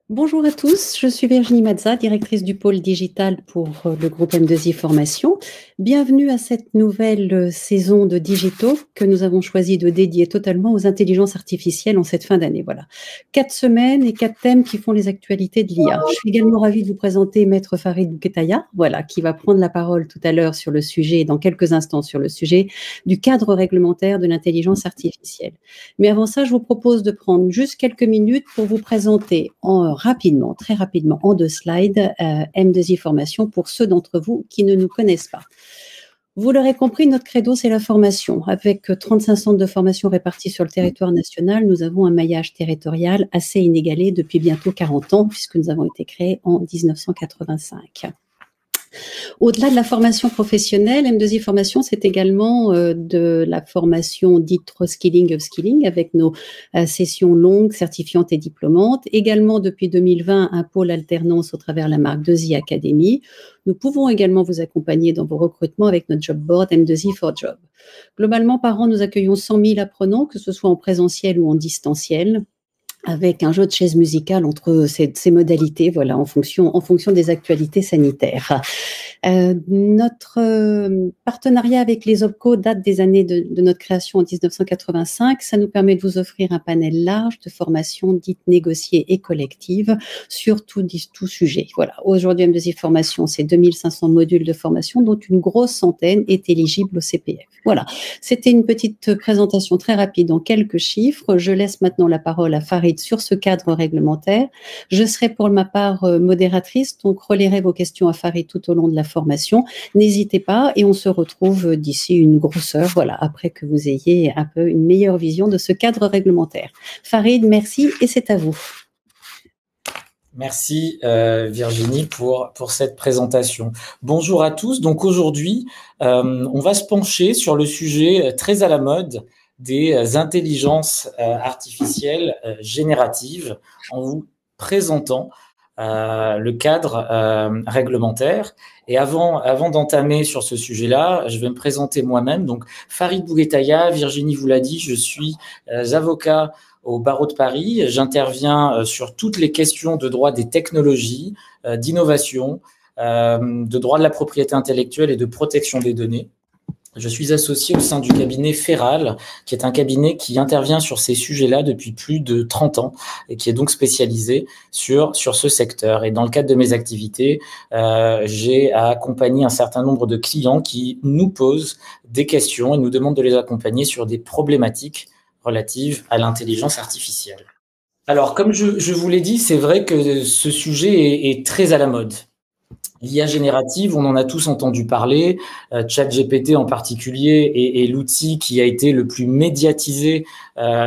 Bonjour à tous, je suis Virginie Mazza, directrice du pôle digital pour, le groupe M2I Formation, directrice du pôle digital pour, le groupe M2I Formation. Bienvenue à cette nouvelle, saison de Digito que nous avons choisi de dédier totalement aux intelligences artificielles en cette fin d'année. Voilà. 4 semaines et 4 thèmes qui font les actualités de l'IA. Je suis également ravie de vous présenter maître Farid Bouquetaya, voilà, qui va prendre la parole tout à l'heure sur le sujet, dans quelques instants, sur le sujet du cadre réglementaire de l'intelligence artificielle. Mais avant ça, je vous propose de prendre juste quelques minutes pour vous présenter rapidement, très rapidement, en 2 slides, M2I Formation pour ceux d'entre vous qui ne nous connaissent pas. Vous l'aurez compris, notre credo, c'est la formation. Avec 35 centres de formation répartis sur le territoire national, nous avons un maillage territorial assez inégalé depuis bientôt 40 ans, puisque nous avons été créés en 1985. Au-delà de la formation professionnelle, M2I Formation, c'est également de la formation dite reskilling, upskilling, avec nos sessions longues, certifiantes et diplômantes. Également, depuis 2020, un pôle alternance au travers de la marque 2i Academy. Nous pouvons également vous accompagner dans vos recrutements avec notre job board M2I for Job. Globalement, par an, nous accueillons 100 000 apprenants, que ce soit en présentiel ou en distanciel, avec un jeu de chaises musicales entre ces modalités, voilà, en fonction des actualités sanitaires. Notre partenariat avec les OPCO date des années de notre création en 1985. Ça nous permet de vous offrir un panel large de formations dites négociées et collectives sur tout sujet. Voilà. Aujourd'hui, M2I Formation, c'est 2500 modules de formation, dont une grosse centaine est éligible au CPF. Voilà. C'était une petite présentation très rapide en quelques chiffres. Je laisse maintenant la parole à Farid sur ce cadre réglementaire. Je serai pour ma part modératrice, donc relayerai vos questions à Farid tout au long de la formation. N'hésitez pas et on se retrouve d'ici une grosse heure, voilà, après que vous ayez un peu une meilleure vision de ce cadre réglementaire. Farid, merci et c'est à vous. Merci Virginie pour cette présentation. Bonjour à tous. Donc aujourd'hui, on va se pencher sur le sujet très à la mode des intelligences artificielles génératives en vous présentant le cadre réglementaire. Et avant d'entamer sur ce sujet-là, je vais me présenter moi-même. Donc Farid Bouguetaya, Virginie vous l'a dit, je suis avocat au barreau de Paris. J'interviens sur toutes les questions de droit des technologies, d'innovation, de droit de la propriété intellectuelle et de protection des données. Je suis associé au sein du cabinet Feral, qui est un cabinet qui intervient sur ces sujets-là depuis plus de 30 ans et qui est donc spécialisé sur ce secteur. Et dans le cadre de mes activités, j'ai accompagné un certain nombre de clients qui nous posent des questions et nous demandent de les accompagner sur des problématiques relatives à l'intelligence artificielle. Alors, comme je vous l'ai dit, c'est vrai que ce sujet est très à la mode. L'IA générative, on en a tous entendu parler, ChatGPT en particulier est l'outil qui a été le plus médiatisé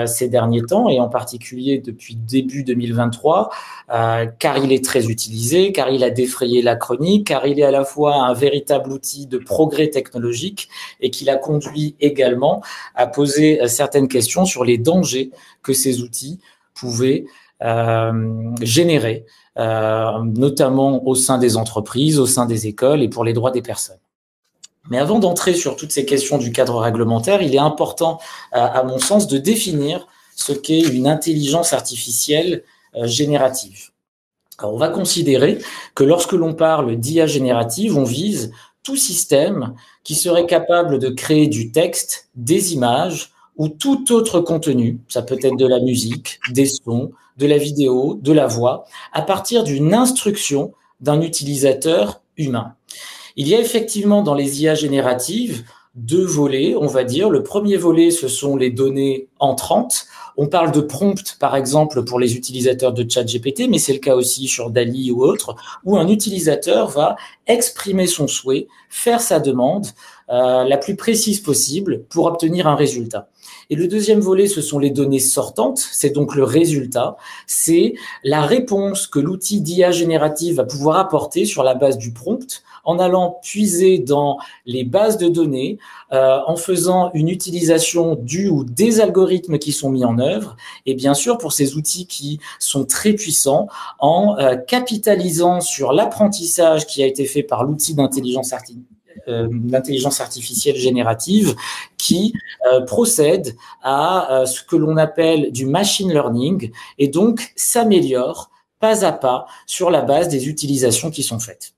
ces derniers temps et en particulier depuis début 2023, car il est très utilisé, car il a défrayé la chronique, car il est à la fois un véritable outil de progrès technologique et qu'il a conduit également à poser certaines questions sur les dangers que ces outils pouvaient générer, notamment au sein des entreprises, au sein des écoles et pour les droits des personnes. Mais avant d'entrer sur toutes ces questions du cadre réglementaire, il est important, à mon sens, de définir ce qu'est une intelligence artificielle générative. Alors, on va considérer que lorsque l'on parle d'IA générative, on vise tout système qui serait capable de créer du texte, des images ou tout autre contenu, ça peut être de la musique, des sons, de la vidéo, de la voix, à partir d'une instruction d'un utilisateur humain. Il y a effectivement dans les IA génératives 2 volets, on va dire. Le premier volet, ce sont les données entrantes. On parle de prompt, par exemple, pour les utilisateurs de ChatGPT, mais c'est le cas aussi sur DALL-E ou autre, où un utilisateur va exprimer son souhait, faire sa demande la plus précise possible pour obtenir un résultat. Et le deuxième volet, ce sont les données sortantes, c'est donc le résultat, c'est la réponse que l'outil d'IA générative va pouvoir apporter sur la base du prompt, en allant puiser dans les bases de données, en faisant une utilisation du ou des algorithmes qui sont mis en œuvre, et bien sûr pour ces outils qui sont très puissants, en capitalisant sur l'apprentissage qui a été fait par l'outil d'intelligence artificielle générative qui procède à ce que l'on appelle du machine learning et donc s'améliore pas à pas sur la base des utilisations qui sont faites.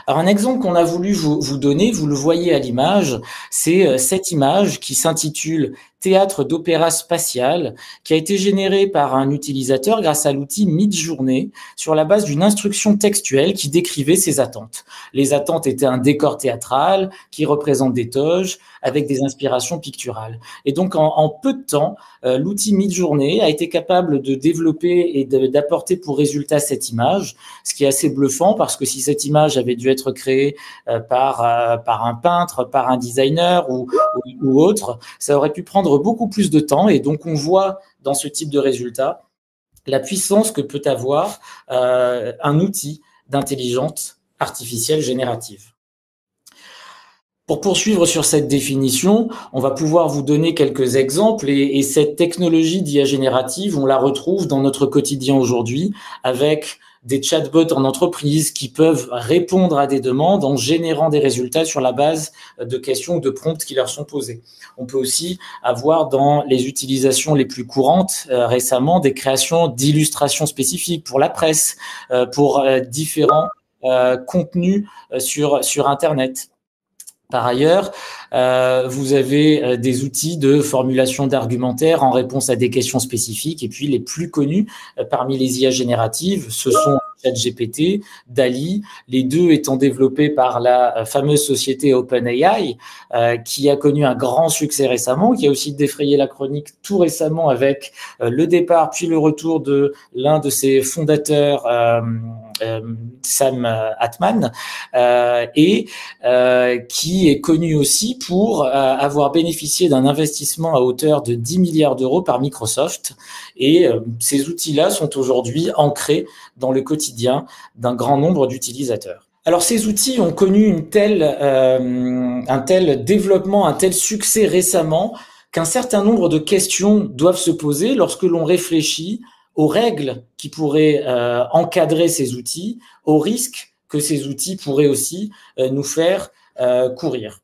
Alors un exemple qu'on a voulu vous donner, vous le voyez à l'image, c'est cette image qui s'intitule Théâtre d'opéra spatial, qui a été générée par un utilisateur grâce à l'outil Midjourney sur la base d'une instruction textuelle qui décrivait ses attentes. Les attentes étaient un décor théâtral qui représente des toges avec des inspirations picturales. Et donc en peu de temps, l'outil Midjourney a été capable de développer et d'apporter pour résultat cette image, ce qui est assez bluffant parce que si cette image avait dû être créée par un peintre, par un designer ou autre, ça aurait pu prendre beaucoup plus de temps. Et donc on voit dans ce type de résultat la puissance que peut avoir un outil d'intelligence artificielle générative. Pour poursuivre sur cette définition, on va pouvoir vous donner quelques exemples et cette technologie d'IA générative, on la retrouve dans notre quotidien aujourd'hui avec des chatbots en entreprise qui peuvent répondre à des demandes en générant des résultats sur la base de questions ou de prompts qui leur sont posés. On peut aussi avoir dans les utilisations les plus courantes récemment des créations d'illustrations spécifiques pour la presse, pour différents contenus sur Internet. Par ailleurs, vous avez des outils de formulation d'argumentaire en réponse à des questions spécifiques. Et puis, les plus connus parmi les IA génératives, ce sont ChatGPT, DALL-E, les deux étant développés par la fameuse société OpenAI, qui a connu un grand succès récemment, qui a aussi défrayé la chronique tout récemment avec le départ puis le retour de l'un de ses fondateurs, Sam Altman, et qui est connu aussi pour avoir bénéficié d'un investissement à hauteur de 10 milliards d'euros par Microsoft. Et ces outils-là sont aujourd'hui ancrés dans le quotidien d'un grand nombre d'utilisateurs. Alors ces outils ont connu un tel développement, un tel succès récemment qu'un certain nombre de questions doivent se poser lorsque l'on réfléchit aux règles qui pourraient encadrer ces outils, aux risques que ces outils pourraient aussi nous faire courir.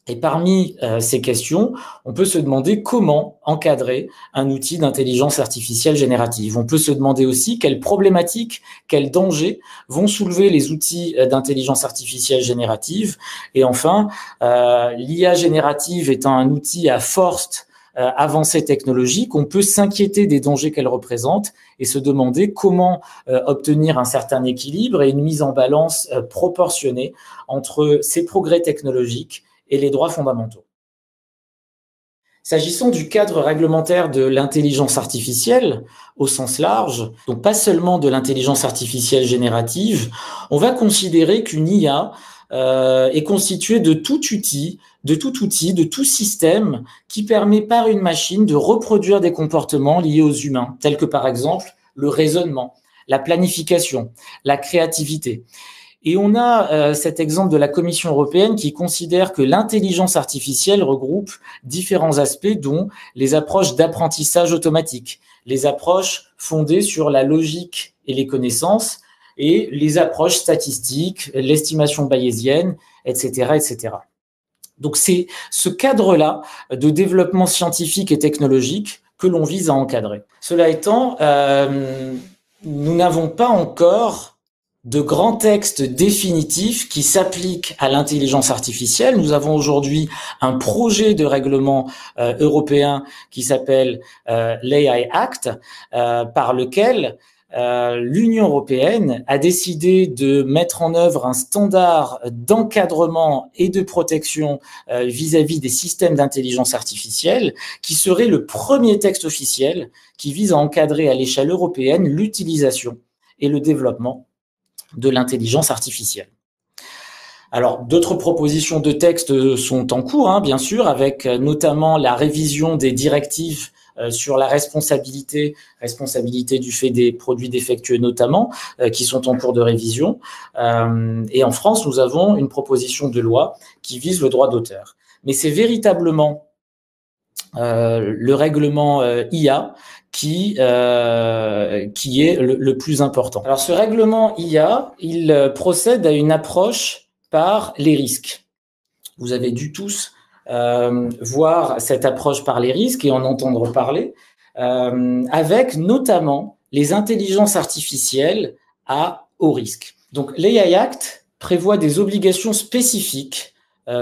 Et parmi ces questions, on peut se demander comment encadrer un outil d'intelligence artificielle générative. On peut se demander aussi quelles problématiques, quels dangers vont soulever les outils d'intelligence artificielle générative. Et enfin, l'IA générative étant un outil à forte avancée technologique, on peut s'inquiéter des dangers qu'elle représente et se demander comment obtenir un certain équilibre et une mise en balance proportionnée entre ces progrès technologiques et les droits fondamentaux. S'agissant du cadre réglementaire de l'intelligence artificielle au sens large, donc pas seulement de l'intelligence artificielle générative, on va considérer qu'une IA est constituée de tout outil, de tout système qui permet par une machine de reproduire des comportements liés aux humains, tels que par exemple le raisonnement, la planification, la créativité. Et on a cet exemple de la Commission européenne qui considère que l'intelligence artificielle regroupe différents aspects, dont les approches d'apprentissage automatique, les approches fondées sur la logique et les connaissances, et les approches statistiques, l'estimation bayésienne, etc., etc. Donc c'est ce cadre-là de développement scientifique et technologique que l'on vise à encadrer. Cela étant, nous n'avons pas encore de grands textes définitifs qui s'appliquent à l'intelligence artificielle. Nous avons aujourd'hui un projet de règlement européen qui s'appelle l'AI Act, par lequel l'Union européenne a décidé de mettre en œuvre un standard d'encadrement et de protection vis-à-vis des systèmes d'intelligence artificielle qui serait le premier texte officiel qui vise à encadrer à l'échelle européenne l'utilisation et le développement de l'intelligence artificielle. Alors, d'autres propositions de texte sont en cours, bien sûr, avec notamment la révision des directives sur la responsabilité du fait des produits défectueux notamment, qui sont en cours de révision. Et en France, nous avons une proposition de loi qui vise le droit d'auteur. Mais c'est véritablement le règlement IA qui est le plus important. Alors ce règlement IA, il procède à une approche par les risques. Vous avez dû tous voir cette approche par les risques et en entendre parler, avec notamment les intelligences artificielles à haut risque. Donc l'AI Act prévoit des obligations spécifiques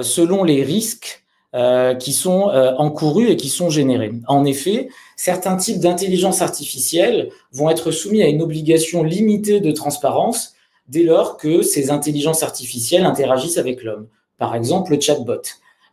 selon les risques qui sont encourus et qui sont générés. En effet, certains types d'intelligence artificielle vont être soumis à une obligation limitée de transparence dès lors que ces intelligences artificielles interagissent avec l'homme. Par exemple, le chatbot.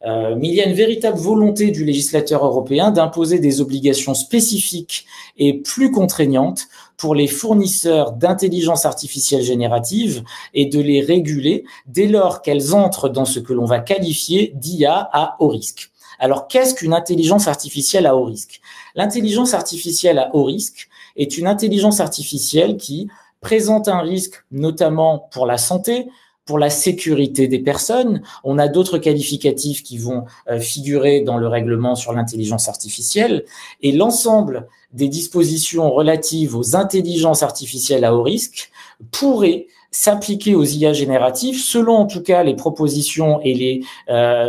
Mais il y a une véritable volonté du législateur européen d'imposer des obligations spécifiques et plus contraignantes pour les fournisseurs d'intelligence artificielle générative et de les réguler dès lors qu'elles entrent dans ce que l'on va qualifier d'IA à haut risque. Alors, qu'est-ce qu'une intelligence artificielle à haut risque? L'intelligence artificielle à haut risque est une intelligence artificielle qui présente un risque notamment pour la santé, pour la sécurité des personnes. On a d'autres qualificatifs qui vont figurer dans le règlement sur l'intelligence artificielle, et l'ensemble des dispositions relatives aux intelligences artificielles à haut risque pourraient s'appliquer aux IA génératives selon en tout cas les propositions et les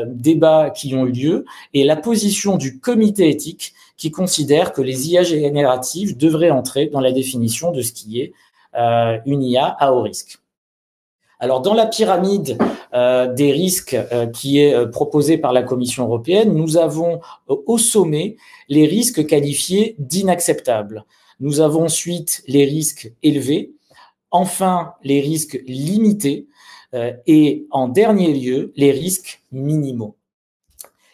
débats qui ont eu lieu et la position du comité éthique qui considère que les IA génératives devraient entrer dans la définition de ce qui est une IA à haut risque. Alors, dans la pyramide des risques qui est proposée par la Commission européenne, nous avons au sommet les risques qualifiés d'inacceptables. Nous avons ensuite les risques élevés, enfin les risques limités et en dernier lieu les risques minimaux.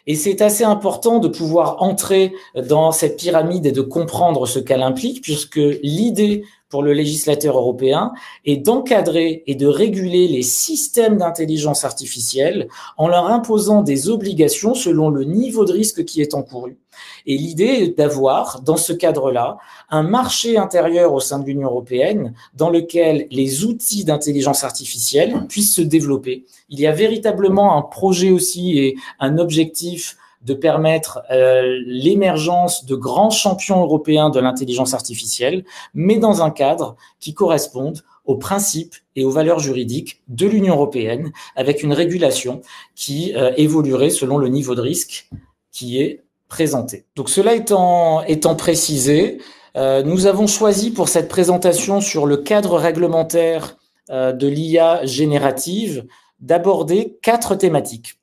Et c'est assez important de pouvoir entrer dans cette pyramide et de comprendre ce qu'elle implique, puisque l'idée pour le législateur européen est d'encadrer et de réguler les systèmes d'intelligence artificielle en leur imposant des obligations selon le niveau de risque qui est encouru. Et l'idée est d'avoir, dans ce cadre-là, un marché intérieur au sein de l'Union européenne dans lequel les outils d'intelligence artificielle puissent se développer. Il y a véritablement un projet aussi et un objectif de permettre l'émergence de grands champions européens de l'intelligence artificielle, mais dans un cadre qui corresponde aux principes et aux valeurs juridiques de l'Union européenne, avec une régulation qui évoluerait selon le niveau de risque qui est présenté. Donc cela étant précisé, nous avons choisi pour cette présentation sur le cadre réglementaire de l'IA générative d'aborder 4 thématiques.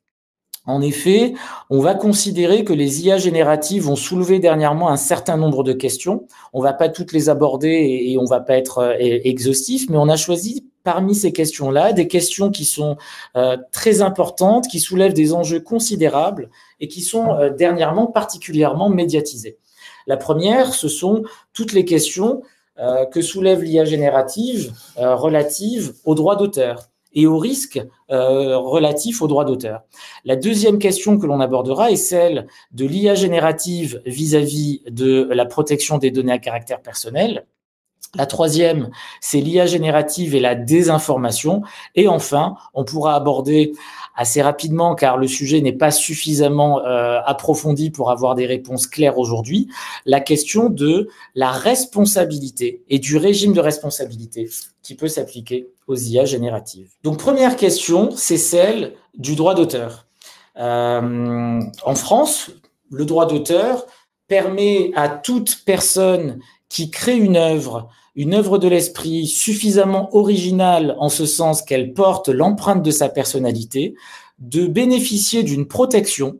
En effet, on va considérer que les IA génératives ont soulevé dernièrement un certain nombre de questions. On ne va pas toutes les aborder et on ne va pas être exhaustif, mais on a choisi parmi ces questions-là des questions qui sont très importantes, qui soulèvent des enjeux considérables et qui sont dernièrement particulièrement médiatisées. La première, ce sont toutes les questions que soulève l'IA générative relatives aux droits d'auteur et aux risques relatifs aux droits d'auteur. La deuxième question que l'on abordera est celle de l'IA générative vis-à-vis de la protection des données à caractère personnel. La troisième, c'est l'IA générative et la désinformation. Et enfin, on pourra aborder assez rapidement, car le sujet n'est pas suffisamment approfondi pour avoir des réponses claires aujourd'hui, la question de la responsabilité et du régime de responsabilité qui peut s'appliquer aux IA génératives. Donc, première question, c'est celle du droit d'auteur. En France, le droit d'auteur permet à toute personne qui crée une œuvre de l'esprit suffisamment originale en ce sens qu'elle porte l'empreinte de sa personnalité, de bénéficier d'une protection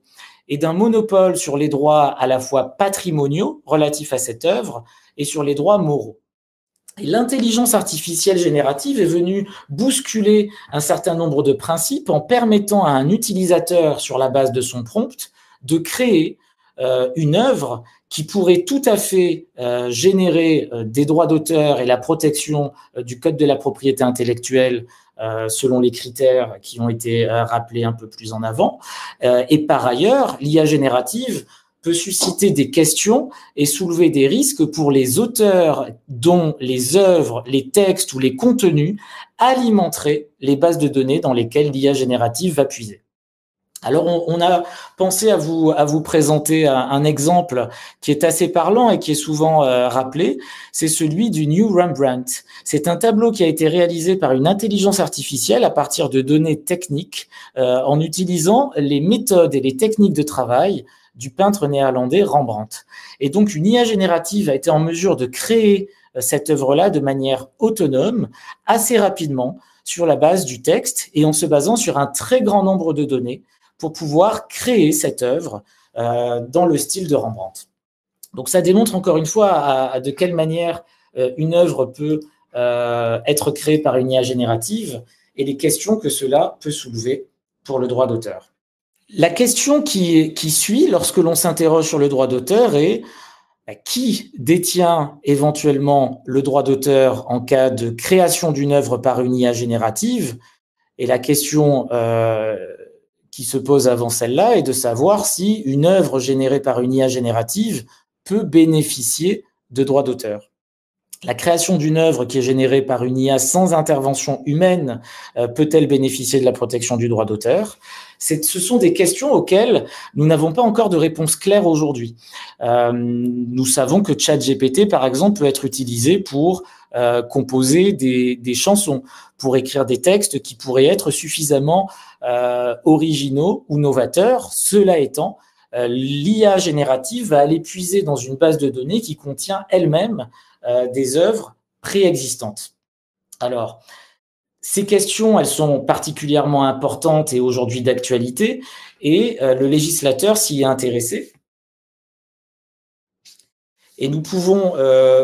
et d'un monopole sur les droits à la fois patrimoniaux relatifs à cette œuvre et sur les droits moraux. Et l'intelligence artificielle générative est venue bousculer un certain nombre de principes en permettant à un utilisateur, sur la base de son prompt, de créer une œuvre qui pourrait tout à fait générer des droits d'auteur et la protection du code de la propriété intellectuelle selon les critères qui ont été rappelés un peu plus en avant. Et par ailleurs, l'IA générative peut susciter des questions et soulever des risques pour les auteurs dont les œuvres, les textes ou les contenus alimenteraient les bases de données dans lesquelles l'IA générative va puiser. Alors, on a pensé à vous présenter un exemple qui est assez parlant et qui est souvent rappelé, c'est celui du New Rembrandt. C'est un tableau qui a été réalisé par une intelligence artificielle à partir de données techniques en utilisant les méthodes et les techniques de travail du peintre néerlandais Rembrandt. Et donc, une IA générative a été en mesure de créer cette œuvre-là de manière autonome, assez rapidement, sur la base du texte et en se basant sur un très grand nombre de données pour pouvoir créer cette œuvre dans le style de Rembrandt. Donc ça démontre encore une fois de quelle manière une œuvre peut être créée par une IA générative et les questions que cela peut soulever pour le droit d'auteur. La question qui suit lorsque l'on s'interroge sur le droit d'auteur est qui détient éventuellement le droit d'auteur en cas de création d'une œuvre par une IA générative? Et la question qui se pose avant celle-là est de savoir si une œuvre générée par une IA générative peut bénéficier de droits d'auteur. La création d'une œuvre qui est générée par une IA sans intervention humaine peut-elle bénéficier de la protection du droit d'auteur? Ce sont des questions auxquelles nous n'avons pas encore de réponse claire aujourd'hui. Nous savons que ChatGPT, par exemple, peut être utilisé pour composer des chansons, pour écrire des textes qui pourraient être suffisamment originaux ou novateurs. Cela étant, l'IA générative va aller puiser dans une base de données qui contient elle-même des œuvres préexistantes. Alors, ces questions, elles sont particulièrement importantes et aujourd'hui d'actualité, et le législateur s'y est intéressé. Et nous pouvons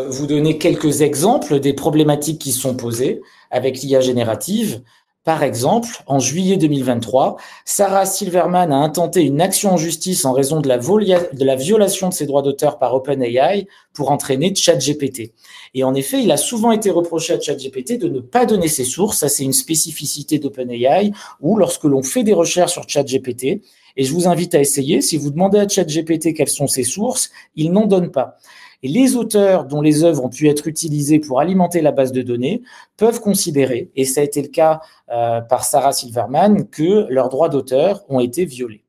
vous donner quelques exemples des problématiques qui sont posées avec l'IA générative. Par exemple, en juillet 2023, Sarah Silverman a intenté une action en justice en raison de la violation de ses droits d'auteur par OpenAI pour entraîner ChatGPT. Et en effet, il a souvent été reproché à ChatGPT de ne pas donner ses sources. Ça, c'est une spécificité d'OpenAI où lorsque l'on fait des recherches sur ChatGPT, et je vous invite à essayer, si vous demandez à ChatGPT quelles sont ses sources, il n'en donne pas. Et les auteurs dont les œuvres ont pu être utilisées pour alimenter la base de données peuvent considérer, et ça a été le cas par Sarah Silverman, que leurs droits d'auteur ont été violés.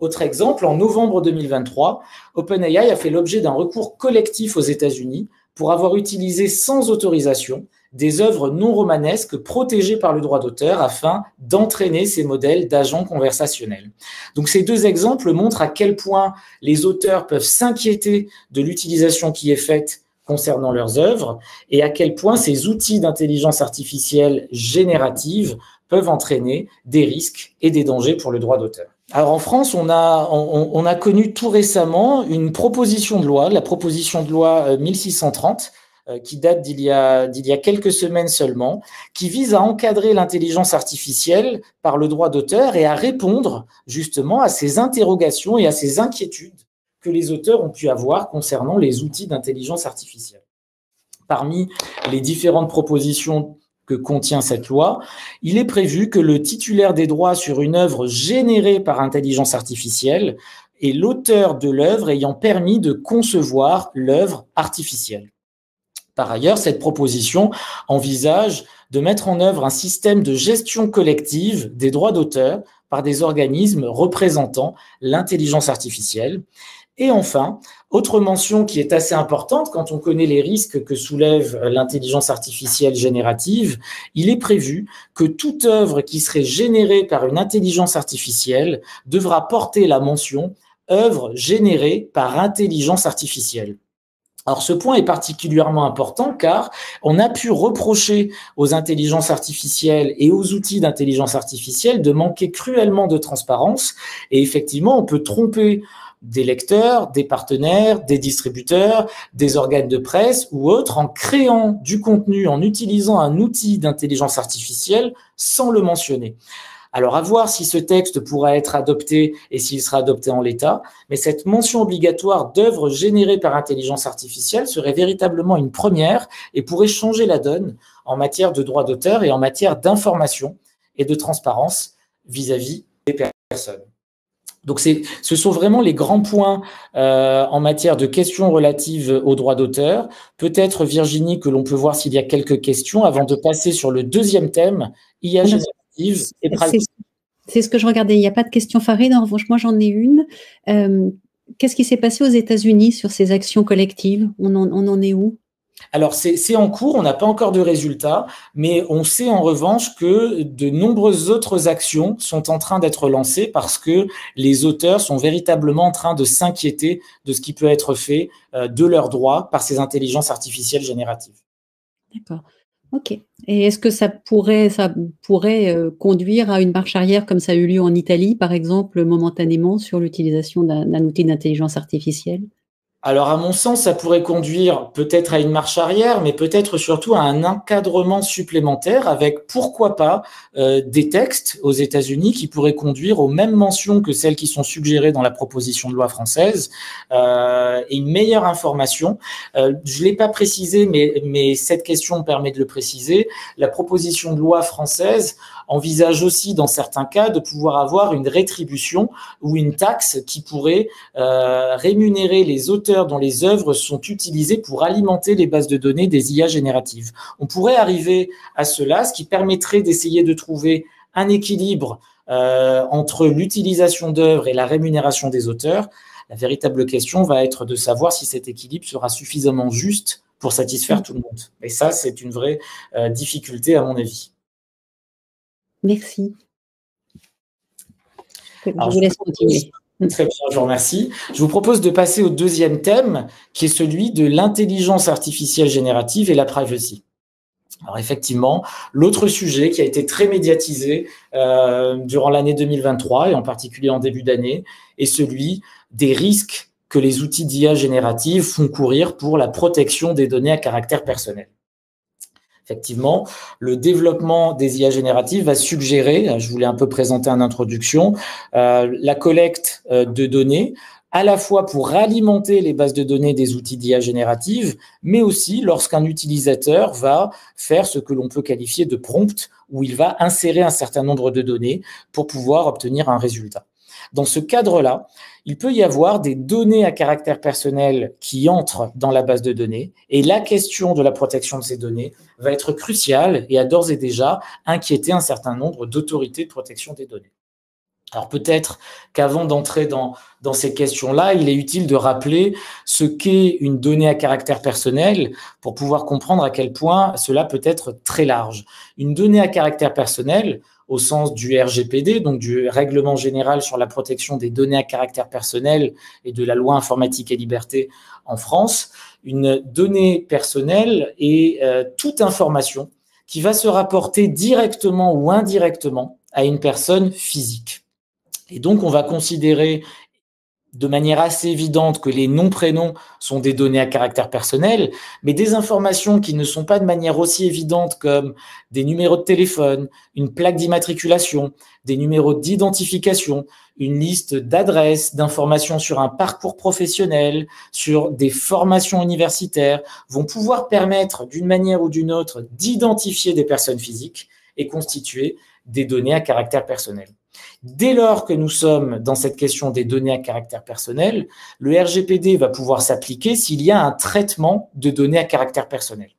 Autre exemple, en novembre 2023, OpenAI a fait l'objet d'un recours collectif aux États-Unis pour avoir utilisé sans autorisation des œuvres non romanesques protégées par le droit d'auteur afin d'entraîner ces modèles d'agents conversationnels. Donc ces deux exemples montrent à quel point les auteurs peuvent s'inquiéter de l'utilisation qui est faite concernant leurs œuvres et à quel point ces outils d'intelligence artificielle générative peuvent entraîner des risques et des dangers pour le droit d'auteur. Alors en France, on a connu tout récemment une proposition de loi, la proposition de loi 1630, qui date d'il y a quelques semaines seulement, qui vise à encadrer l'intelligence artificielle par le droit d'auteur et à répondre justement à ces interrogations et à ces inquiétudes que les auteurs ont pu avoir concernant les outils d'intelligence artificielle. Parmi les différentes propositions que contient cette loi, il est prévu que le titulaire des droits sur une œuvre générée par intelligence artificielle est l'auteur de l'œuvre ayant permis de concevoir l'œuvre artificielle. Par ailleurs, cette proposition envisage de mettre en œuvre un système de gestion collective des droits d'auteur par des organismes représentant l'intelligence artificielle. Et enfin, autre mention qui est assez importante quand on connaît les risques que soulève l'intelligence artificielle générative, il est prévu que toute œuvre qui serait générée par une intelligence artificielle devra porter la mention « œuvre générée par intelligence artificielle ». Alors ce point est particulièrement important car on a pu reprocher aux intelligences artificielles et aux outils d'intelligence artificielle de manquer cruellement de transparence et effectivement on peut tromper des lecteurs, des partenaires, des distributeurs, des organes de presse ou autres en créant du contenu, en utilisant un outil d'intelligence artificielle sans le mentionner. Alors, à voir si ce texte pourra être adopté et s'il sera adopté en l'état, mais cette mention obligatoire d'œuvres générées par intelligence artificielle serait véritablement une première et pourrait changer la donne en matière de droit d'auteur et en matière d'information et de transparence vis-à-vis des personnes. Donc, ce sont vraiment les grands points en matière de questions relatives aux droits d'auteur. Peut-être, Virginie, que l'on peut voir s'il y a quelques questions avant de passer sur le deuxième thème, IA générative. C'est ce que je regardais. Il n'y a pas de question Farid. En revanche, moi, j'en ai une. Qu'est-ce qui s'est passé aux États-Unis sur ces actions collectives? On en est où? Alors, c'est en cours, on n'a pas encore de résultats, mais on sait en revanche que de nombreuses autres actions sont en train d'être lancées parce que les auteurs sont véritablement en train de s'inquiéter de ce qui peut être fait de leurs droits par ces intelligences artificielles génératives. D'accord. OK. Et est-ce que ça pourrait conduire à une marche arrière comme ça a eu lieu en Italie, par exemple, momentanément sur l'utilisation d'un outil d'intelligence artificielle? Alors, à mon sens, ça pourrait conduire peut-être à une marche arrière, mais peut-être surtout à un encadrement supplémentaire avec, pourquoi pas, des textes aux États-Unis qui pourraient conduire aux mêmes mentions que celles qui sont suggérées dans la proposition de loi française et une meilleure information. Je ne l'ai pas précisé, mais cette question me permet de le préciser. La proposition de loi française envisage aussi, dans certains cas, de pouvoir avoir une rétribution ou une taxe qui pourrait rémunérer les auteurs dont les œuvres sont utilisées pour alimenter les bases de données des IA génératives. On pourrait arriver à cela, ce qui permettrait d'essayer de trouver un équilibre entre l'utilisation d'œuvres et la rémunération des auteurs. La véritable question va être de savoir si cet équilibre sera suffisamment juste pour satisfaire tout le monde. Et ça, c'est une vraie difficulté à mon avis. Merci. Je Alors, vous laisse continuer. Très bien, je vous remercie. Je vous propose de passer au deuxième thème, qui est celui de l'intelligence artificielle générative et la privacy. Alors effectivement, l'autre sujet qui a été très médiatisé durant l'année 2023 et en particulier en début d'année est celui des risques que les outils d'IA générative font courir pour la protection des données à caractère personnel. Effectivement, le développement des IA génératives va suggérer, je voulais un peu présenter en introduction, la collecte de données, à la fois pour alimenter les bases de données des outils d'IA générative, mais aussi lorsqu'un utilisateur va faire ce que l'on peut qualifier de prompt, où il va insérer un certain nombre de données pour pouvoir obtenir un résultat. Dans ce cadre-là, il peut y avoir des données à caractère personnel qui entrent dans la base de données et la question de la protection de ces données va être cruciale et a d'ores et déjà inquiété un certain nombre d'autorités de protection des données. Alors peut-être qu'avant d'entrer dans ces questions-là, il est utile de rappeler ce qu'est une donnée à caractère personnel pour pouvoir comprendre à quel point cela peut être très large. Une donnée à caractère personnel, au sens du RGPD, donc du Règlement général sur la protection des données à caractère personnel et de la loi informatique et liberté en France, une donnée personnelle est toute information qui va se rapporter directement ou indirectement à une personne physique. Et donc, on va considérer de manière assez évidente que les noms-prénoms sont des données à caractère personnel, mais des informations qui ne sont pas de manière aussi évidente comme des numéros de téléphone, une plaque d'immatriculation, des numéros d'identification, une liste d'adresses, d'informations sur un parcours professionnel, sur des formations universitaires, vont pouvoir permettre d'une manière ou d'une autre d'identifier des personnes physiques et constituer des données à caractère personnel. Dès lors que nous sommes dans cette question des données à caractère personnel, le RGPD va pouvoir s'appliquer s'il y a un traitement de données à caractère personnel.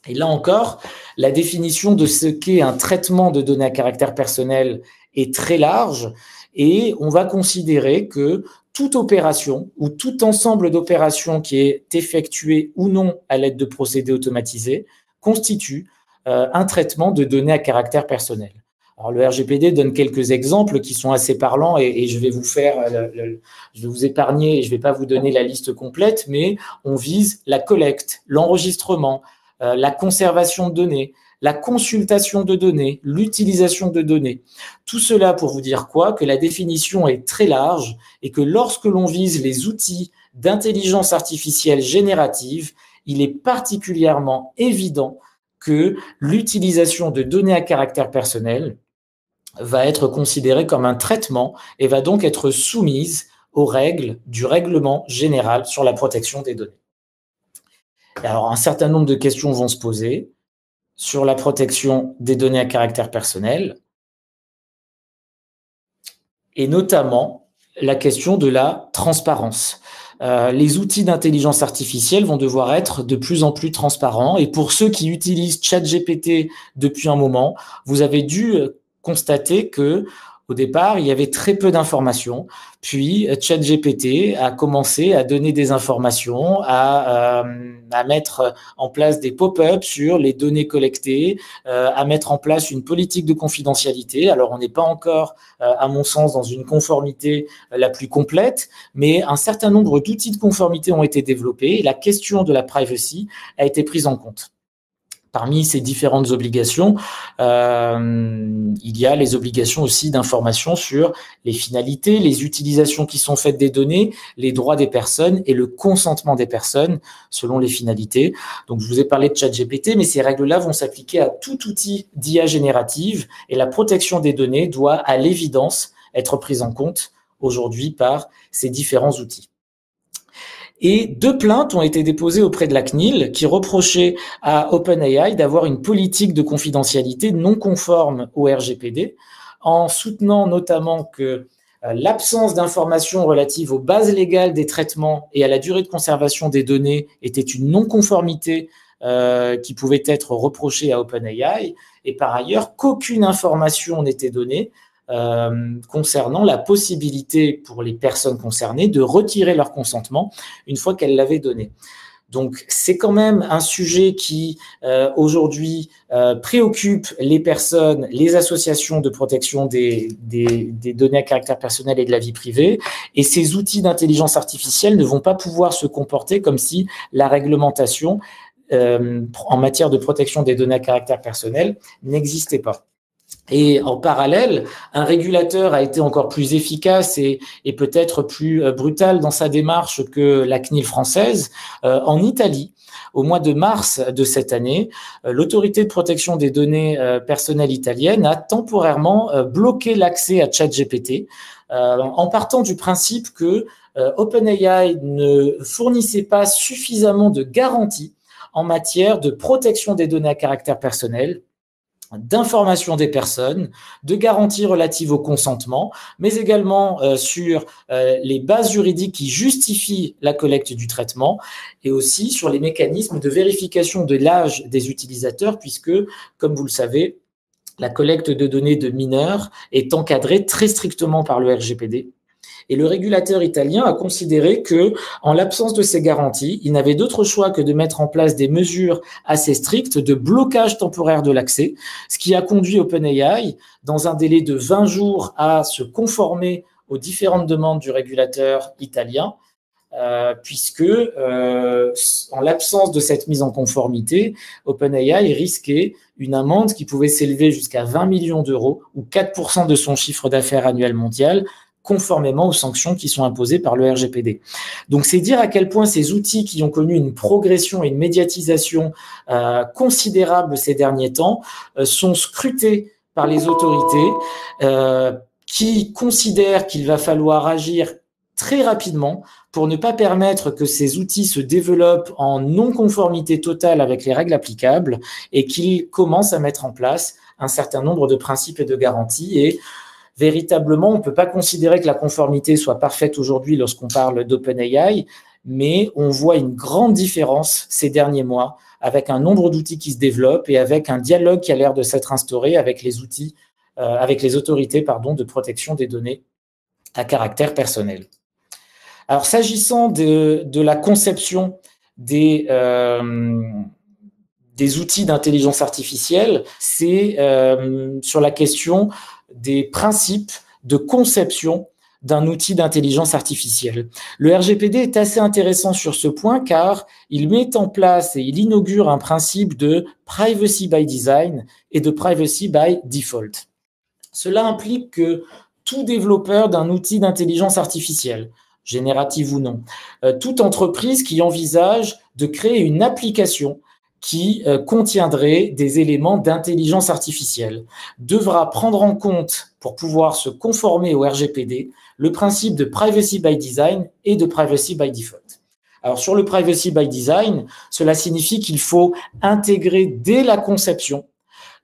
Et là encore, la définition de ce qu'est un traitement de données à caractère personnel est très large et on va considérer que toute opération ou tout ensemble d'opérations qui est effectué ou non à l'aide de procédés automatisés constitue un traitement de données à caractère personnel. Alors, le RGPD donne quelques exemples qui sont assez parlants et je vais vous je vais vous épargner et je ne vais pas vous donner la liste complète, mais on vise la collecte, l'enregistrement, la conservation de données, la consultation de données, l'utilisation de données. Tout cela pour vous dire quoi? Que la définition est très large et que lorsque l'on vise les outils d'intelligence artificielle générative, il est particulièrement évident que l'utilisation de données à caractère personnel va être considérée comme un traitement et va donc être soumise aux règles du règlement général sur la protection des données. Alors, un certain nombre de questions vont se poser sur la protection des données à caractère personnel et notamment la question de la transparence. Les outils d'intelligence artificielle vont devoir être de plus en plus transparents et pour ceux qui utilisent ChatGPT depuis un moment, vous avez dû constater que Au départ, il y avait très peu d'informations. Puis, ChatGPT a commencé à donner des informations, à mettre en place des pop-ups sur les données collectées, à mettre en place une politique de confidentialité. Alors, on n'est pas encore, à mon sens, dans une conformité la plus complète, mais un certain nombre d'outils de conformité ont été développés et la question de la privacy a été prise en compte. Parmi ces différentes obligations, il y a les obligations aussi d'information sur les finalités, les utilisations qui sont faites des données, les droits des personnes et le consentement des personnes selon les finalités. Donc, je vous ai parlé de ChatGPT, mais ces règles-là vont s'appliquer à tout outil d'IA générative et la protection des données doit, à l'évidence, être prise en compte aujourd'hui par ces différents outils. Et 2 plaintes ont été déposées auprès de la CNIL qui reprochaient à OpenAI d'avoir une politique de confidentialité non conforme au RGPD, en soutenant notamment que l'absence d'informations relatives aux bases légales des traitements et à la durée de conservation des données était une non-conformité qui pouvait être reprochée à OpenAI, et par ailleurs qu'aucune information n'était donnée concernant la possibilité pour les personnes concernées de retirer leur consentement une fois qu'elles l'avaient donné. Donc, c'est quand même un sujet qui, aujourd'hui, préoccupe les personnes, les associations de protection des données à caractère personnel et de la vie privée. Et ces outils d'intelligence artificielle ne vont pas pouvoir se comporter comme si la réglementation en matière de protection des données à caractère personnel n'existait pas. Et en parallèle, un régulateur a été encore plus efficace et peut-être plus brutal dans sa démarche que la CNIL française. En Italie, au mois de mars de cette année, l'autorité de protection des données personnelles italienne a temporairement bloqué l'accès à ChatGPT en partant du principe que OpenAI ne fournissait pas suffisamment de garanties en matière de protection des données à caractère personnel, d'information des personnes, de garanties relatives au consentement, mais également sur les bases juridiques qui justifient la collecte du traitement et aussi sur les mécanismes de vérification de l'âge des utilisateurs puisque, comme vous le savez, la collecte de données de mineurs est encadrée très strictement par le RGPD. Et le régulateur italien a considéré que, en l'absence de ces garanties, il n'avait d'autre choix que de mettre en place des mesures assez strictes de blocage temporaire de l'accès, ce qui a conduit OpenAI, dans un délai de 20 jours, à se conformer aux différentes demandes du régulateur italien, puisque, en l'absence de cette mise en conformité, OpenAI risquait une amende qui pouvait s'élever jusqu'à 20 millions d'euros ou 4% de son chiffre d'affaires annuel mondial, conformément aux sanctions qui sont imposées par le RGPD. Donc, c'est dire à quel point ces outils qui ont connu une progression et une médiatisation considérable ces derniers temps sont scrutés par les autorités qui considèrent qu'il va falloir agir très rapidement pour ne pas permettre que ces outils se développent en non-conformité totale avec les règles applicables et qu'ils commencent à mettre en place un certain nombre de principes et de garanties. Et véritablement, on ne peut pas considérer que la conformité soit parfaite aujourd'hui lorsqu'on parle d'OpenAI, mais on voit une grande différence ces derniers mois avec un nombre d'outils qui se développent et avec un dialogue qui a l'air de s'être instauré avec les outils, avec les autorités, de protection des données à caractère personnel. Alors, s'agissant de la conception des outils d'intelligence artificielle, c'est sur la question des principes de conception d'un outil d'intelligence artificielle. Le RGPD est assez intéressant sur ce point car il met en place et il inaugure un principe de privacy by design et de privacy by default. Cela implique que tout développeur d'un outil d'intelligence artificielle, générative ou non, toute entreprise qui envisage de créer une application qui contiendrait des éléments d'intelligence artificielle, devra prendre en compte, pour pouvoir se conformer au RGPD, le principe de privacy by design et de privacy by default. Alors, sur le privacy by design, cela signifie qu'il faut intégrer dès la conception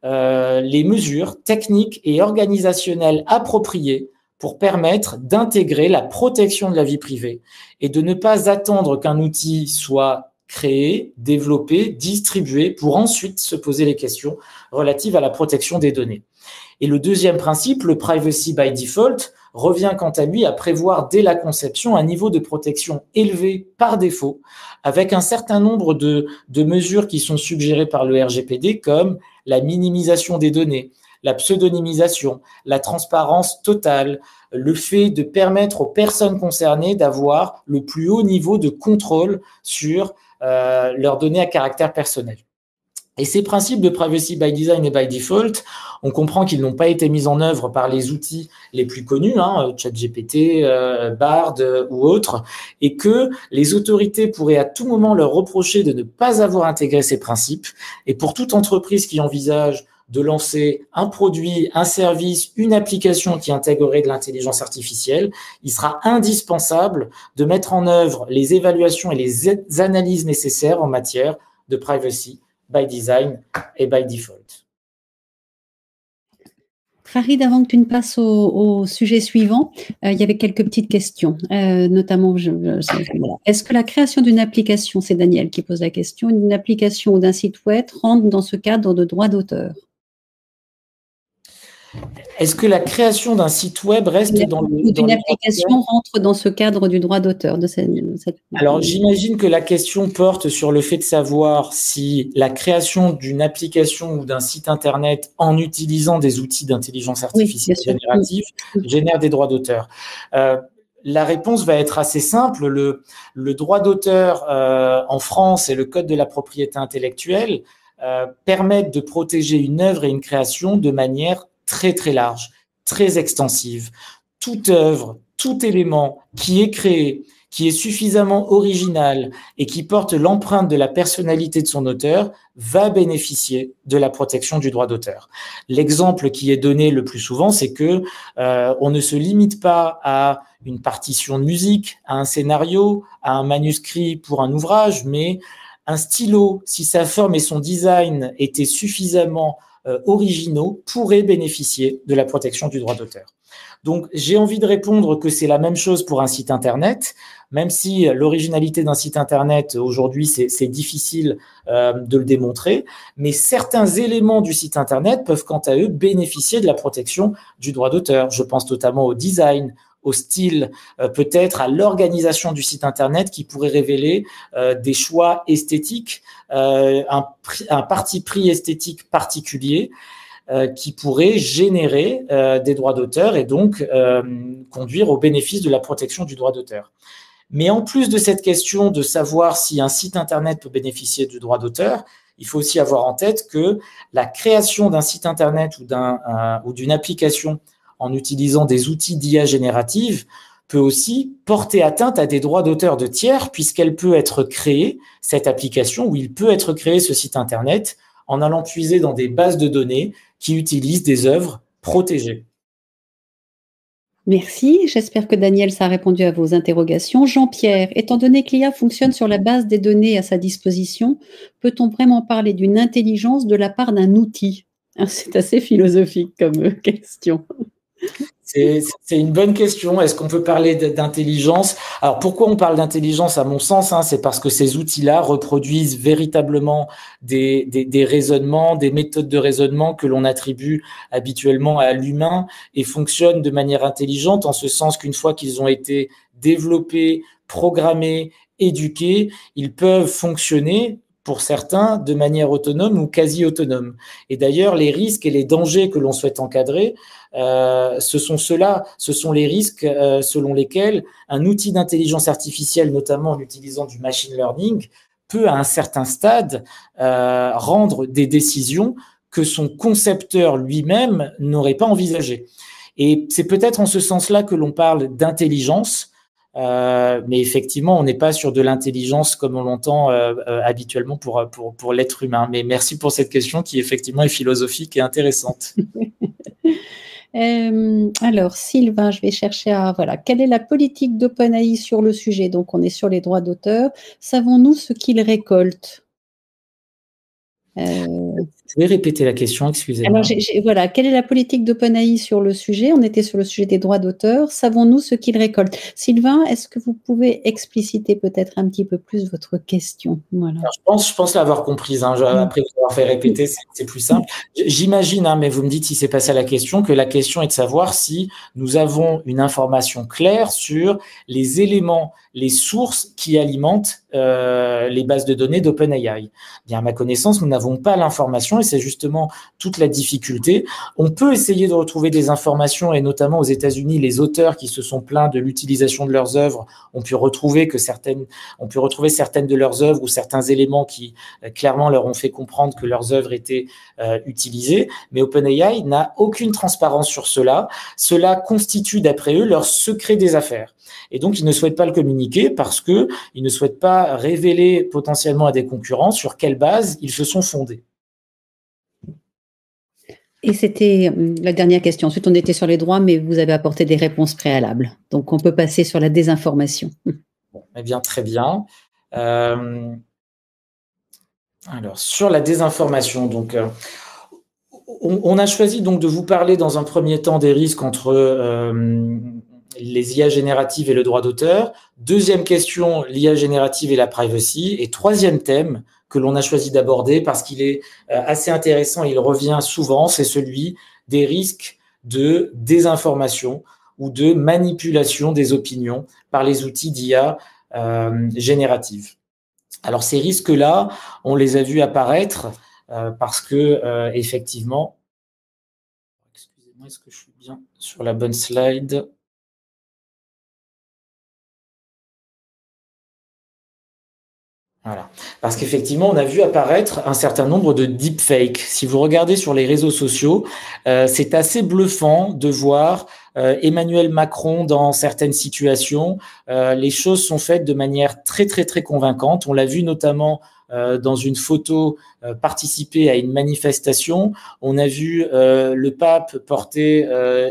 les mesures techniques et organisationnelles appropriées pour permettre d'intégrer la protection de la vie privée et de ne pas attendre qu'un outil soit créé, développé, distribué pour ensuite se poser les questions relatives à la protection des données. Et le deuxième principe, le privacy by default, revient quant à lui à prévoir dès la conception un niveau de protection élevé par défaut, avec un certain nombre de mesures qui sont suggérées par le RGPD, comme la minimisation des données, la pseudonymisation, la transparence totale, le fait de permettre aux personnes concernées d'avoir le plus haut niveau de contrôle sur leurs données à caractère personnel. Et ces principes de privacy by design et by default, on comprend qu'ils n'ont pas été mis en œuvre par les outils les plus connus, ChatGPT, Bard ou autres, et que les autorités pourraient à tout moment leur reprocher de ne pas avoir intégré ces principes. Et pour toute entreprise qui envisage de lancer un produit, un service, une application qui intégrerait de l'intelligence artificielle, il sera indispensable de mettre en œuvre les évaluations et les analyses nécessaires en matière de privacy by design et by default. Farid, avant que tu ne passes au sujet suivant, il y avait quelques petites questions, notamment, est-ce que la création d'une application, c'est Daniel qui pose la question, d'une application ou d'un site web rentre dans ce cadre de droit d'auteur? Est-ce que la création d'un site web reste dans une application rentre dans ce cadre du droit d'auteur de cette... Alors, j'imagine que la question porte sur le fait de savoir si la création d'une application ou d'un site Internet en utilisant des outils d'intelligence artificielle générative génère des droits d'auteur. La réponse va être assez simple. Le droit d'auteur en France et le Code de la propriété intellectuelle permettent de protéger une œuvre et une création de manière très, très large, très extensive. Toute œuvre, tout élément qui est créé, qui est suffisamment original et qui porte l'empreinte de la personnalité de son auteur va bénéficier de la protection du droit d'auteur. L'exemple qui est donné le plus souvent, c'est que on ne se limite pas à une partition de musique, à un scénario, à un manuscrit pour un ouvrage, mais un stylo, si sa forme et son design étaient suffisamment originaux, pourraient bénéficier de la protection du droit d'auteur. Donc, j'ai envie de répondre que c'est la même chose pour un site Internet, même si l'originalité d'un site Internet, aujourd'hui, c'est difficile de le démontrer, mais certains éléments du site Internet peuvent, quant à eux, bénéficier de la protection du droit d'auteur. Je pense notamment au design, au style, peut-être à l'organisation du site Internet qui pourrait révéler des choix esthétiques, un parti pris esthétique particulier, qui pourrait générer des droits d'auteur et donc conduire au bénéfice de la protection du droit d'auteur. Mais en plus de cette question de savoir si un site Internet peut bénéficier du droit d'auteur, il faut aussi avoir en tête que la création d'un site Internet ou d'une application en utilisant des outils d'IA générative peut aussi porter atteinte à des droits d'auteur de tiers, puisqu'elle peut être créée, cette application, ou il peut être créé ce site Internet, en allant puiser dans des bases de données qui utilisent des œuvres protégées. Merci, j'espère que Daniel, ça a répondu à vos interrogations. Jean-Pierre, étant donné que l'IA fonctionne sur la base des données à sa disposition, peut-on vraiment parler d'une intelligence de la part d'un outil? C'est assez philosophique comme question. C'est une bonne question. Est-ce qu'on peut parler d'intelligence? Alors, pourquoi on parle d'intelligence, à mon sens, c'est parce que ces outils-là reproduisent véritablement des raisonnements, des méthodes de raisonnement que l'on attribue habituellement à l'humain et fonctionnent de manière intelligente en ce sens qu'une fois qu'ils ont été développés, programmés, éduqués, ils peuvent fonctionner pour certains de manière autonome ou quasi autonome. Et d'ailleurs, les risques et les dangers que l'on souhaite encadrer, ce sont les risques selon lesquels un outil d'intelligence artificielle, notamment en utilisant du machine learning, peut à un certain stade rendre des décisions que son concepteur lui-même n'aurait pas envisagées. Et c'est peut-être en ce sens-là que l'on parle d'intelligence, mais effectivement, on n'est pas sur de l'intelligence comme on l'entend habituellement pour l'être humain. Mais merci pour cette question qui effectivement est philosophique et intéressante. Alors, Sylvain, je vais chercher voilà. Quelle est la politique d'OpenAI sur le sujet? Donc, on est sur les droits d'auteur. Savons-nous ce qu'il récolte? pouvez répéter la question, excusez-moi. Alors, voilà, quelle est la politique d'OpenAI sur le sujet? On était sur le sujet des droits d'auteur. Savons-nous ce qu'il récolte? Sylvain, est-ce que vous pouvez expliciter peut-être un petit peu plus votre question? Voilà. Alors, je pense l'avoir comprise. Hein. Après vous avoir fait répéter, c'est plus simple. J'imagine, hein, mais vous me dites si c'est pas ça la question, que la question est de savoir si nous avons une information claire sur les éléments, les sources qui alimentent les bases de données d'OpenAI. Bien, à ma connaissance, nous n'avons pas l'information et c'est justement toute la difficulté. On peut essayer de retrouver des informations et notamment aux États-Unis, les auteurs qui se sont plaints de l'utilisation de leurs œuvres ont pu retrouver certaines de leurs œuvres ou certains éléments qui clairement leur ont fait comprendre que leurs œuvres étaient utilisées. Mais OpenAI n'a aucune transparence sur cela. Cela constitue, d'après eux, leur secret des affaires. Et donc, ils ne souhaitent pas le communiquer parce qu'ils ne souhaitent pas révéler potentiellement à des concurrents sur quelle base ils se sont fondés. Et c'était la dernière question. Ensuite, on était sur les droits, mais vous avez apporté des réponses préalables. Donc, on peut passer sur la désinformation. Bon, eh bien, très bien. Alors, sur la désinformation, donc, on a choisi donc de vous parler dans un premier temps des risques entre les IA génératives et le droit d'auteur. Deuxième question, l'IA générative et la privacy. Et troisième thème que l'on a choisi d'aborder parce qu'il est assez intéressant, il revient souvent, c'est celui des risques de désinformation ou de manipulation des opinions par les outils d'IA générative. Alors ces risques-là, on les a vus apparaître parce que effectivement, excusez-moi, est-ce que je suis bien sur la bonne slide ? Voilà. Parce qu'effectivement, on a vu apparaître un certain nombre de deepfakes. Si vous regardez sur les réseaux sociaux, c'est assez bluffant de voir Emmanuel Macron dans certaines situations. Les choses sont faites de manière très, très, très convaincante. On l'a vu notamment dans une photo participer à une manifestation. On a vu le pape porter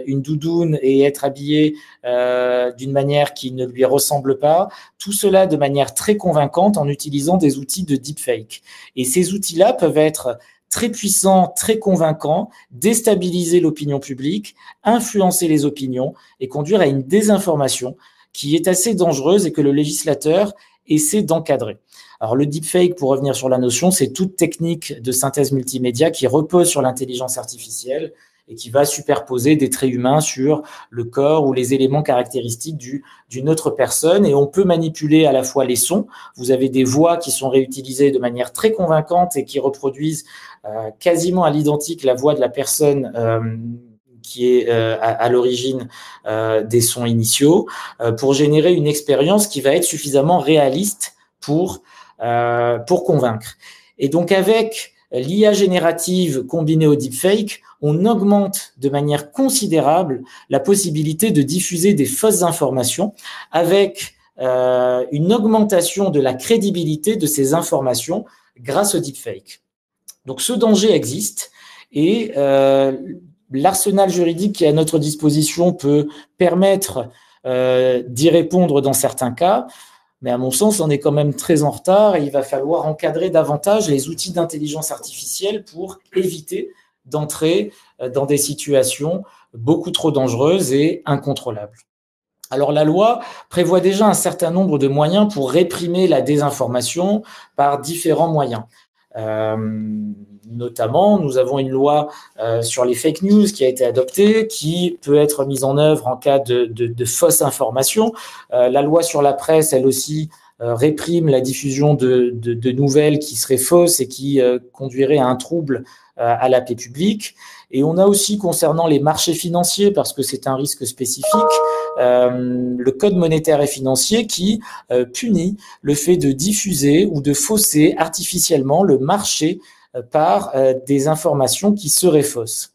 une doudoune et être habillé d'une manière qui ne lui ressemble pas. Tout cela de manière très convaincante en utilisant des outils de deepfake. Et ces outils-là peuvent être très puissants, très convaincants, déstabiliser l'opinion publique, influencer les opinions et conduire à une désinformation qui est assez dangereuse et que le législateur essaie d'encadrer. Alors le deepfake, pour revenir sur la notion, c'est toute technique de synthèse multimédia qui repose sur l'intelligence artificielle et qui va superposer des traits humains sur le corps ou les éléments caractéristiques d'une autre personne. Et on peut manipuler à la fois les sons. Vous avez des voix qui sont réutilisées de manière très convaincante et qui reproduisent quasiment à l'identique la voix de la personne qui est à l'origine des sons initiaux, pour générer une expérience qui va être suffisamment réaliste pour convaincre. Et donc avec l'IA générative combinée au deepfake, on augmente de manière considérable la possibilité de diffuser des fausses informations avec une augmentation de la crédibilité de ces informations grâce au deepfake. Donc ce danger existe et l'arsenal juridique qui est à notre disposition peut permettre d'y répondre dans certains cas. Mais à mon sens, on est quand même très en retard et il va falloir encadrer davantage les outils d'intelligence artificielle pour éviter d'entrer dans des situations beaucoup trop dangereuses et incontrôlables. Alors la loi prévoit déjà un certain nombre de moyens pour réprimer la désinformation par différents moyens. Notamment, nous avons une loi sur les fake news qui a été adoptée, qui peut être mise en œuvre en cas de fausses informations. La loi sur la presse, elle aussi, réprime la diffusion de nouvelles qui seraient fausses et qui conduiraient à un trouble à la paix publique. Et on a aussi, concernant les marchés financiers, parce que c'est un risque spécifique, le code monétaire et financier qui punit le fait de diffuser ou de fausser artificiellement le marché par des informations qui seraient fausses.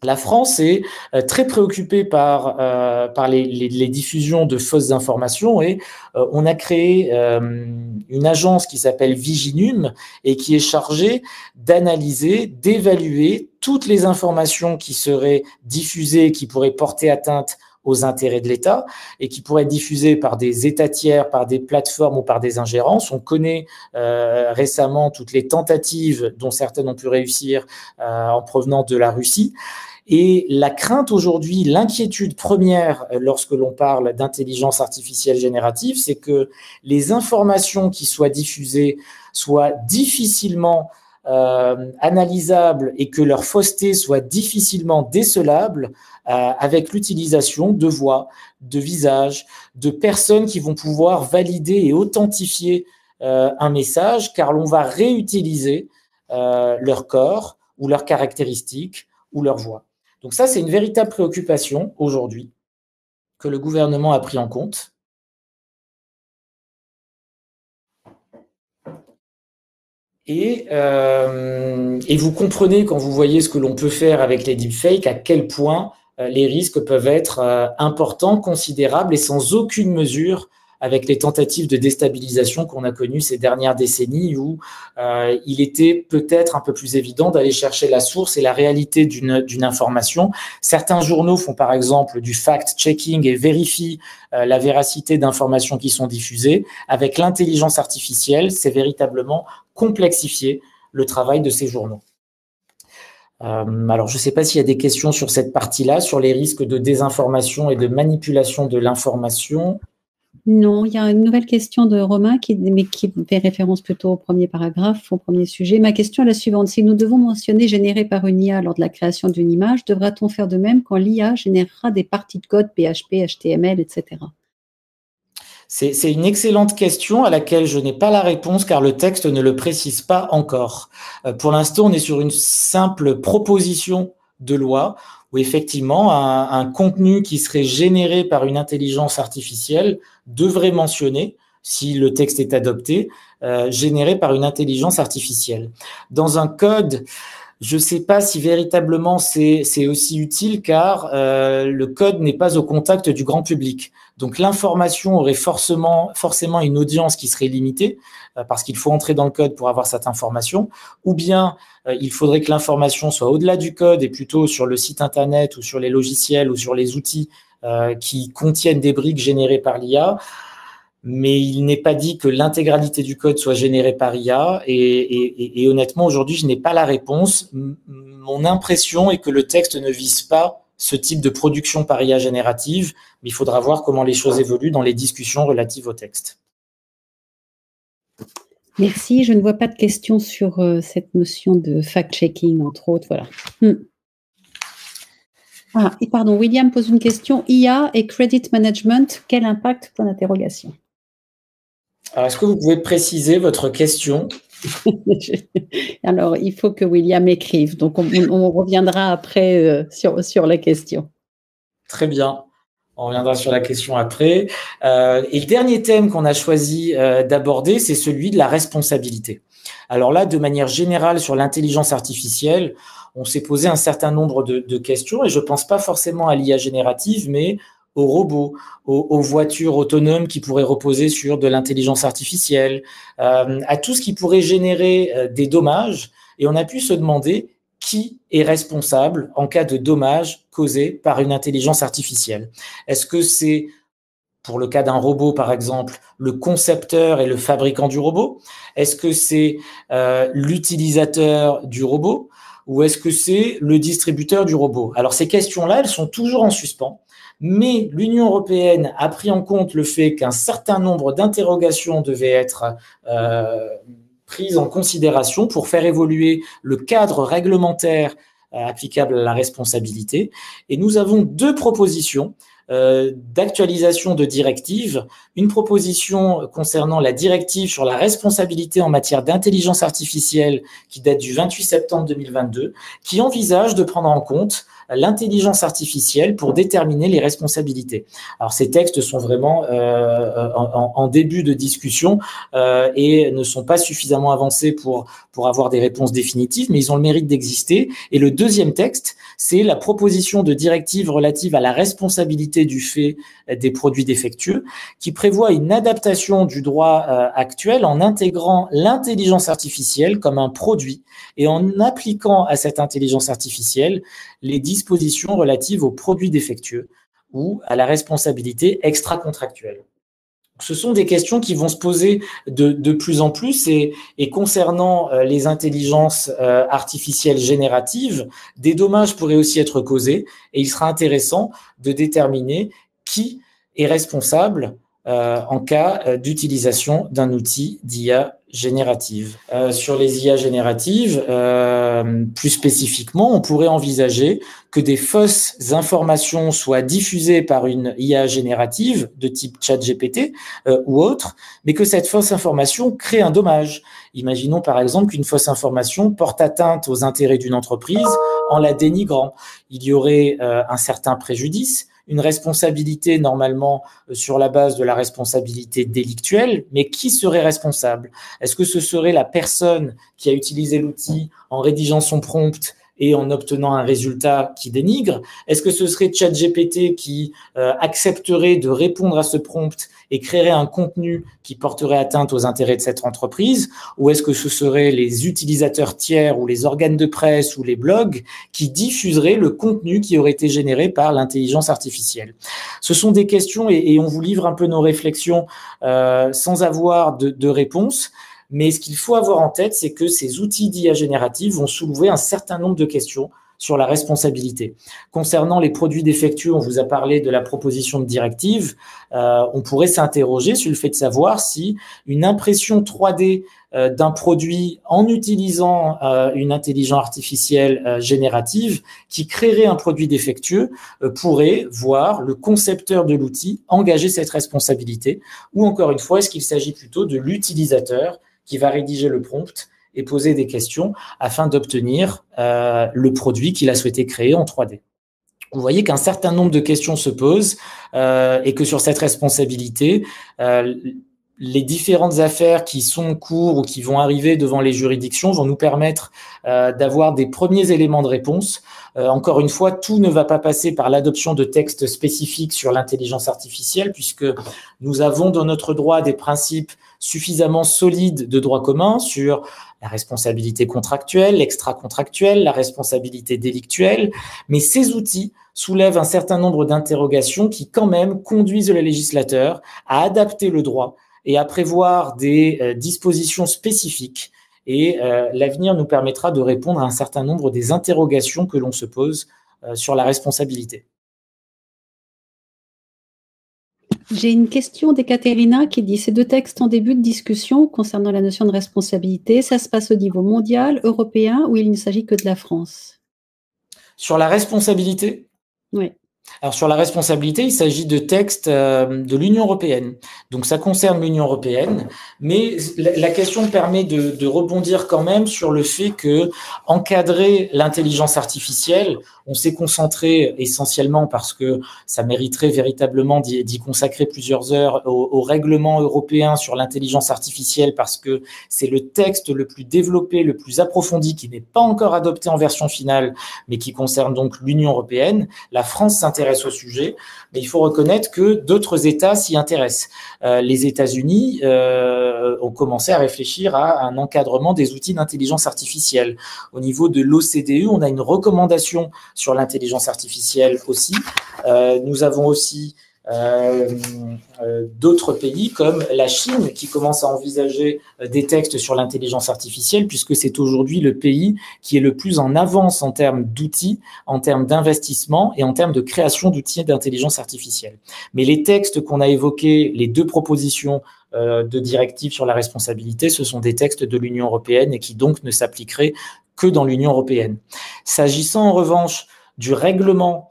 La France est très préoccupée par les diffusions de fausses informations et on a créé une agence qui s'appelle Viginum et qui est chargée d'analyser, d'évaluer toutes les informations qui seraient diffusées, qui pourraient porter atteinte aux intérêts de l'État et qui pourraient être diffusées par des États tiers, par des plateformes ou par des ingérences. On connaît récemment toutes les tentatives dont certaines ont pu réussir en provenance de la Russie. Et la crainte aujourd'hui, l'inquiétude première lorsque l'on parle d'intelligence artificielle générative, c'est que les informations qui soient diffusées soient difficilement analysables et que leur fausseté soit difficilement décelable avec l'utilisation de voix, de visages, de personnes qui vont pouvoir valider et authentifier un message, car l'on va réutiliser leur corps ou leurs caractéristiques ou leur voix. Donc ça, c'est une véritable préoccupation aujourd'hui que le gouvernement a pris en compte. Et vous comprenez, quand vous voyez ce que l'on peut faire avec les deepfakes, à quel point les risques peuvent être importants, considérables et sans aucune mesure avec les tentatives de déstabilisation qu'on a connues ces dernières décennies où il était peut-être un peu plus évident d'aller chercher la source et la réalité d'une information. Certains journaux font par exemple du fact-checking et vérifient la véracité d'informations qui sont diffusées. Avec l'intelligence artificielle, c'est véritablement complexifier le travail de ces journaux. Alors, je ne sais pas s'il y a des questions sur cette partie-là, sur les risques de désinformation et de manipulation de l'information. Non, il y a une nouvelle question de Romain qui fait référence plutôt au premier paragraphe, au premier sujet. Ma question est la suivante. Si nous devons mentionner généré par une IA lors de la création d'une image, devra-t-on faire de même quand l'IA générera des parties de code PHP, HTML, etc. C'est une excellente question à laquelle je n'ai pas la réponse car le texte ne le précise pas encore. Pour l'instant, on est sur une simple proposition de loi où effectivement un contenu qui serait généré par une intelligence artificielle devrait mentionner, si le texte est adopté, généré par une intelligence artificielle. Dans un code, je ne sais pas si véritablement c'est aussi utile car le code n'est pas au contact du grand public. Donc l'information aurait forcément une audience qui serait limitée parce qu'il faut entrer dans le code pour avoir cette information, ou bien il faudrait que l'information soit au-delà du code et plutôt sur le site internet ou sur les logiciels ou sur les outils qui contiennent des briques générées par l'IA. Mais il n'est pas dit que l'intégralité du code soit générée par IA et honnêtement, aujourd'hui, je n'ai pas la réponse. Mon impression est que le texte ne vise pas ce type de production par IA générative, mais il faudra voir comment les choses évoluent dans les discussions relatives au texte. Merci. Je ne vois pas de questions sur cette notion de fact-checking, entre autres. Voilà. Ah, et pardon, William pose une question. IA et credit management, quel impact? Point d'interrogation. Alors, est-ce que vous pouvez préciser votre question? Alors, il faut que William écrive. Donc, on reviendra après sur la question. Très bien. On reviendra sur la question après. Et le dernier thème qu'on a choisi d'aborder, c'est celui de la responsabilité. Alors là, de manière générale, sur l'intelligence artificielle, on s'est posé un certain nombre de questions et je ne pense pas forcément à l'IA générative, mais aux robots, aux voitures autonomes qui pourraient reposer sur de l'intelligence artificielle, à tout ce qui pourrait générer des dommages. Et on a pu se demander qui est responsable en cas de dommages causés par une intelligence artificielle. Est-ce que c'est, pour le cas d'un robot par exemple, le concepteur et le fabricant du robot? Est-ce que c'est l'utilisateur du robot? Ou est-ce que c'est le distributeur du robot? Alors ces questions-là, elles sont toujours en suspens. Mais l'Union européenne a pris en compte le fait qu'un certain nombre d'interrogations devaient être prises en considération pour faire évoluer le cadre réglementaire applicable à la responsabilité. Et nous avons deux propositions d'actualisation de directives. Une proposition concernant la directive sur la responsabilité en matière d'intelligence artificielle qui date du 28 septembre 2022, qui envisage de prendre en compte l'intelligence artificielle pour déterminer les responsabilités. Alors ces textes sont vraiment en début de discussion et ne sont pas suffisamment avancés pour avoir des réponses définitives, mais ils ont le mérite d'exister. Et le deuxième texte, c'est la proposition de directive relative à la responsabilité du fait des produits défectueux, qui prévoit une adaptation du droit actuel en intégrant l'intelligence artificielle comme un produit et en appliquant à cette intelligence artificielle les dispositions relatives aux produits défectueux. ou à la responsabilité extra-contractuelle. Ce sont des questions qui vont se poser de plus en plus et concernant les intelligences artificielles génératives, des dommages pourraient aussi être causés et il sera intéressant de déterminer qui est responsable en cas d'utilisation d'un outil d'IA générative. Sur les IA génératives, plus spécifiquement, on pourrait envisager que des fausses informations soient diffusées par une IA générative de type ChatGPT ou autre, mais que cette fausse information crée un dommage. Imaginons par exemple qu'une fausse information porte atteinte aux intérêts d'une entreprise en la dénigrant. Il y aurait un certain préjudice, une responsabilité normalement sur la base de la responsabilité délictuelle, mais qui serait responsable? Est-ce que ce serait la personne qui a utilisé l'outil en rédigeant son prompt et en obtenant un résultat qui dénigre? Est-ce que ce serait ChatGPT qui accepterait de répondre à ce prompt et créerait un contenu qui porterait atteinte aux intérêts de cette entreprise? Ou est-ce que ce seraient les utilisateurs tiers ou les organes de presse ou les blogs qui diffuseraient le contenu qui aurait été généré par l'intelligence artificielle? Ce sont des questions et on vous livre un peu nos réflexions sans avoir de réponse. Mais ce qu'il faut avoir en tête, c'est que ces outils d'IA générative vont soulever un certain nombre de questions sur la responsabilité. Concernant les produits défectueux, on vous a parlé de la proposition de directive. On pourrait s'interroger sur le fait de savoir si une impression 3D d'un produit en utilisant une intelligence artificielle générative qui créerait un produit défectueux pourrait voir le concepteur de l'outil engager cette responsabilité, ou encore une fois, est-ce qu'il s'agit plutôt de l'utilisateur qui va rédiger le prompt et poser des questions afin d'obtenir le produit qu'il a souhaité créer en 3D. Vous voyez qu'un certain nombre de questions se posent et que sur cette responsabilité, les différentes affaires qui sont en cours ou qui vont arriver devant les juridictions vont nous permettre d'avoir des premiers éléments de réponse. Encore une fois, tout ne va pas passer par l'adoption de textes spécifiques sur l'intelligence artificielle, puisque nous avons dans notre droit des principes suffisamment solides de droit commun sur la responsabilité contractuelle, l'extra-contractuelle, la responsabilité délictuelle, mais ces outils soulèvent un certain nombre d'interrogations qui quand même conduisent le législateur à adapter le droit et à prévoir des dispositions spécifiques. Et l'avenir nous permettra de répondre à un certain nombre des interrogations que l'on se pose sur la responsabilité. J'ai une question d'Ekaterina qui dit « Ces deux textes en début de discussion concernant la notion de responsabilité, ça se passe au niveau mondial, européen, ou il ne s'agit que de la France ?» Sur la responsabilité ? Oui. Alors sur la responsabilité, il s'agit de textes de l'Union européenne. Donc ça concerne l'Union européenne, mais la question permet de rebondir quand même sur le fait que encadrer l'intelligence artificielle, on s'est concentré essentiellement parce que ça mériterait véritablement d'y consacrer plusieurs heures au règlement européen sur l'intelligence artificielle, parce que c'est le texte le plus développé, le plus approfondi, qui n'est pas encore adopté en version finale, mais qui concerne donc l'Union européenne. La France s'intéresse au sujet, mais il faut reconnaître que d'autres États s'y intéressent. Les États-Unis ont commencé à réfléchir à un encadrement des outils d'intelligence artificielle. Au niveau de l'OCDE, on a une recommandation sur l'intelligence artificielle aussi. Nous avons aussi d'autres pays comme la Chine qui commence à envisager des textes sur l'intelligence artificielle, puisque c'est aujourd'hui le pays qui est le plus en avance en termes d'outils, en termes d'investissement et en termes de création d'outils d'intelligence artificielle. Mais les textes qu'on a évoqués, les deux propositions de directive sur la responsabilité, ce sont des textes de l'Union européenne et qui donc ne s'appliqueraient que dans l'Union européenne. S'agissant en revanche du règlement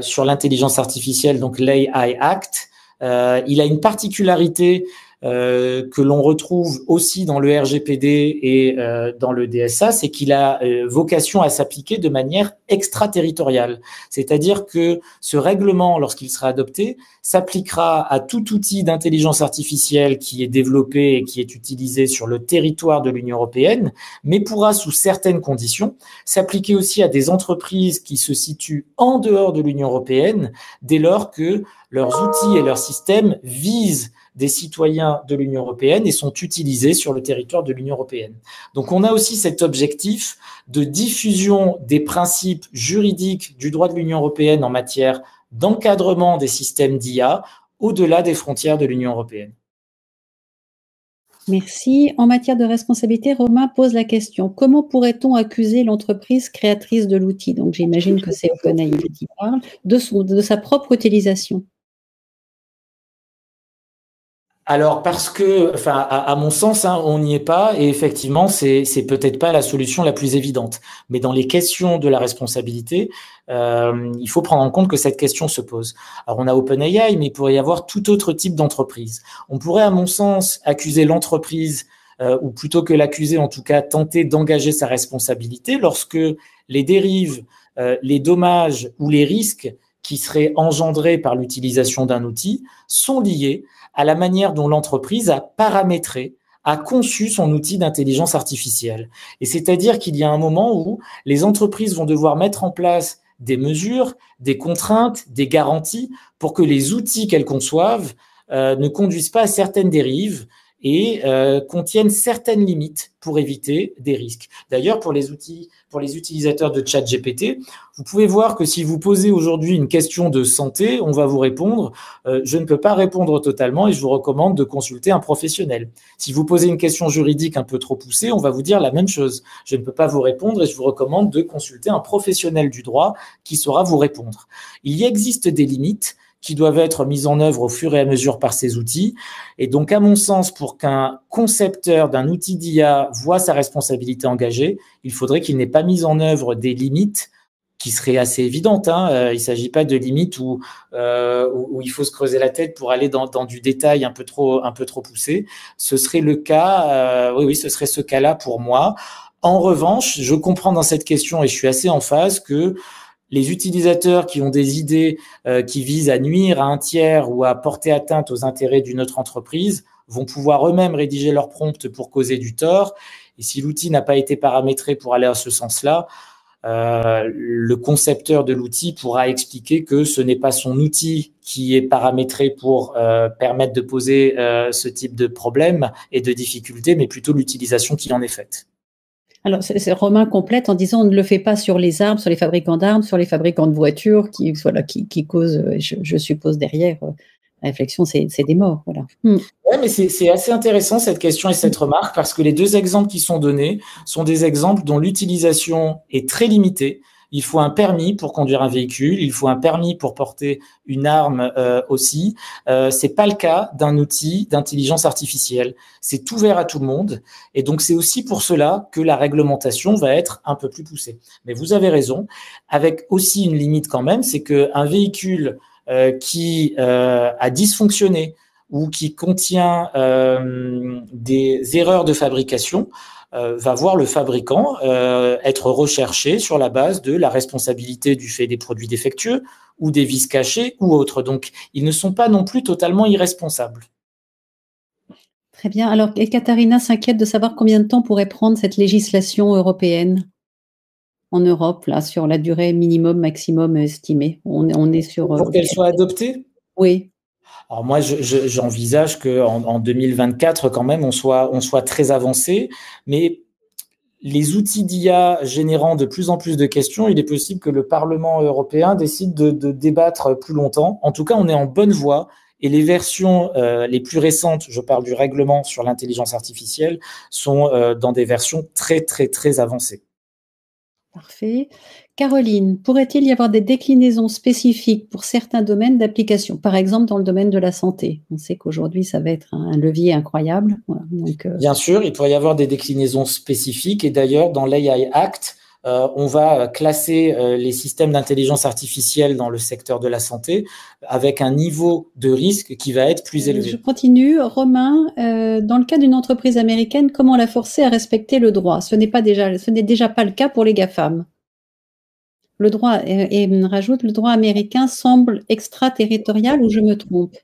sur l'intelligence artificielle, donc l'AI Act, il a une particularité que l'on retrouve aussi dans le RGPD et dans le DSA, c'est qu'il a vocation à s'appliquer de manière extraterritoriale. C'est-à-dire que ce règlement, lorsqu'il sera adopté, s'appliquera à tout outil d'intelligence artificielle qui est développé et qui est utilisé sur le territoire de l'Union européenne, mais pourra, sous certaines conditions, s'appliquer aussi à des entreprises qui se situent en dehors de l'Union européenne, dès lors que leurs outils et leurs systèmes visent des citoyens de l'Union européenne et sont utilisés sur le territoire de l'Union européenne. Donc on a aussi cet objectif de diffusion des principes juridiques du droit de l'Union européenne en matière d'encadrement des systèmes d'IA au-delà des frontières de l'Union européenne. Merci. En matière de responsabilité, Romain pose la question, comment pourrait-on accuser l'entreprise créatrice de l'outil, donc j'imagine que c'est OpenAI qui parle, de sa propre utilisation? Alors parce que, enfin, à mon sens, hein, on n'y est pas et effectivement, c'est peut-être pas la solution la plus évidente. Mais dans les questions de la responsabilité, il faut prendre en compte que cette question se pose. Alors on a OpenAI, mais il pourrait y avoir tout autre type d'entreprise. On pourrait, à mon sens, accuser l'entreprise ou plutôt que l'accuser, en tout cas, tenter d'engager sa responsabilité lorsque les dérives, les dommages ou les risques qui seraient engendrés par l'utilisation d'un outil sont liés à la manière dont l'entreprise a paramétré, a conçu son outil d'intelligence artificielle. Et c'est-à-dire qu'il y a un moment où les entreprises vont devoir mettre en place des mesures, des contraintes, des garanties pour que les outils qu'elles conçoivent ne conduisent pas à certaines dérives et contiennent certaines limites pour éviter des risques. D'ailleurs, pour les utilisateurs de ChatGPT, vous pouvez voir que si vous posez aujourd'hui une question de santé, on va vous répondre je ne peux pas répondre totalement et je vous recommande de consulter un professionnel. Si vous posez une question juridique un peu trop poussée, on va vous dire la même chose. Je ne peux pas vous répondre et je vous recommande de consulter un professionnel du droit qui saura vous répondre. Il y existe des limites qui doivent être mises en œuvre au fur et à mesure par ces outils. Et donc, à mon sens, pour qu'un concepteur d'un outil d'IA voit sa responsabilité engagée, il faudrait qu'il n'ait pas mis en œuvre des limites qui seraient assez évidentes. Il ne s'agit pas de limites où il faut se creuser la tête pour aller dans du détail un peu trop poussé. Ce serait le cas, oui, ce serait ce cas-là pour moi. En revanche, je comprends dans cette question et je suis assez en phase que les utilisateurs qui ont des idées qui visent à nuire à un tiers ou à porter atteinte aux intérêts d'une autre entreprise vont pouvoir eux-mêmes rédiger leur prompt pour causer du tort. Et si l'outil n'a pas été paramétré pour aller à ce sens-là, le concepteur de l'outil pourra expliquer que ce n'est pas son outil qui est paramétré pour permettre de poser ce type de problème et de difficultés, mais plutôt l'utilisation qui en est faite. Alors, Romain complète en disant on ne le fait pas sur les armes, sur les fabricants d'armes, sur les fabricants de voitures qui causent, je suppose, derrière la réflexion, c'est des morts. Voilà. Ouais, mais c'est assez intéressant cette question et cette remarque parce que les deux exemples qui sont donnés sont des exemples dont l'utilisation est très limitée. Il faut un permis pour conduire un véhicule, il faut un permis pour porter une arme aussi. C'est pas le cas d'un outil d'intelligence artificielle. C'est ouvert à tout le monde et donc c'est aussi pour cela que la réglementation va être un peu plus poussée. Mais vous avez raison, avec aussi une limite quand même, c'est qu'un véhicule qui a dysfonctionné ou qui contient des erreurs de fabrication va voir le fabricant être recherché sur la base de la responsabilité du fait des produits défectueux ou des vices cachés ou autres. Donc, ils ne sont pas non plus totalement irresponsables. Très bien. Alors, Katharina s'inquiète de savoir combien de temps pourrait prendre cette législation européenne en Europe, là, sur la durée minimum, maximum estimée. On est sur… Pour qu'elle soit adoptée ? Oui. Alors moi, j'envisage qu'en 2024, quand même, on soit très avancé, mais les outils d'IA générant de plus en plus de questions, il est possible que le Parlement européen décide de débattre plus longtemps. En tout cas, on est en bonne voie et les versions les plus récentes, je parle du règlement sur l'intelligence artificielle, sont dans des versions très, très, très avancées. Parfait. Caroline, pourrait-il y avoir des déclinaisons spécifiques pour certains domaines d'application, par exemple dans le domaine de la santé? On sait qu'aujourd'hui, ça va être un levier incroyable. Voilà, donc, Bien sûr, il pourrait y avoir des déclinaisons spécifiques et d'ailleurs, dans l'AI Act, on va classer les systèmes d'intelligence artificielle dans le secteur de la santé avec un niveau de risque qui va être plus élevé. Je continue. Romain, dans le cas d'une entreprise américaine, comment la forcer à respecter le droit? Ce n'est déjà pas le cas pour les GAFAM. Le droit, et rajoute, le droit américain semble extraterritorial ou je me trompe?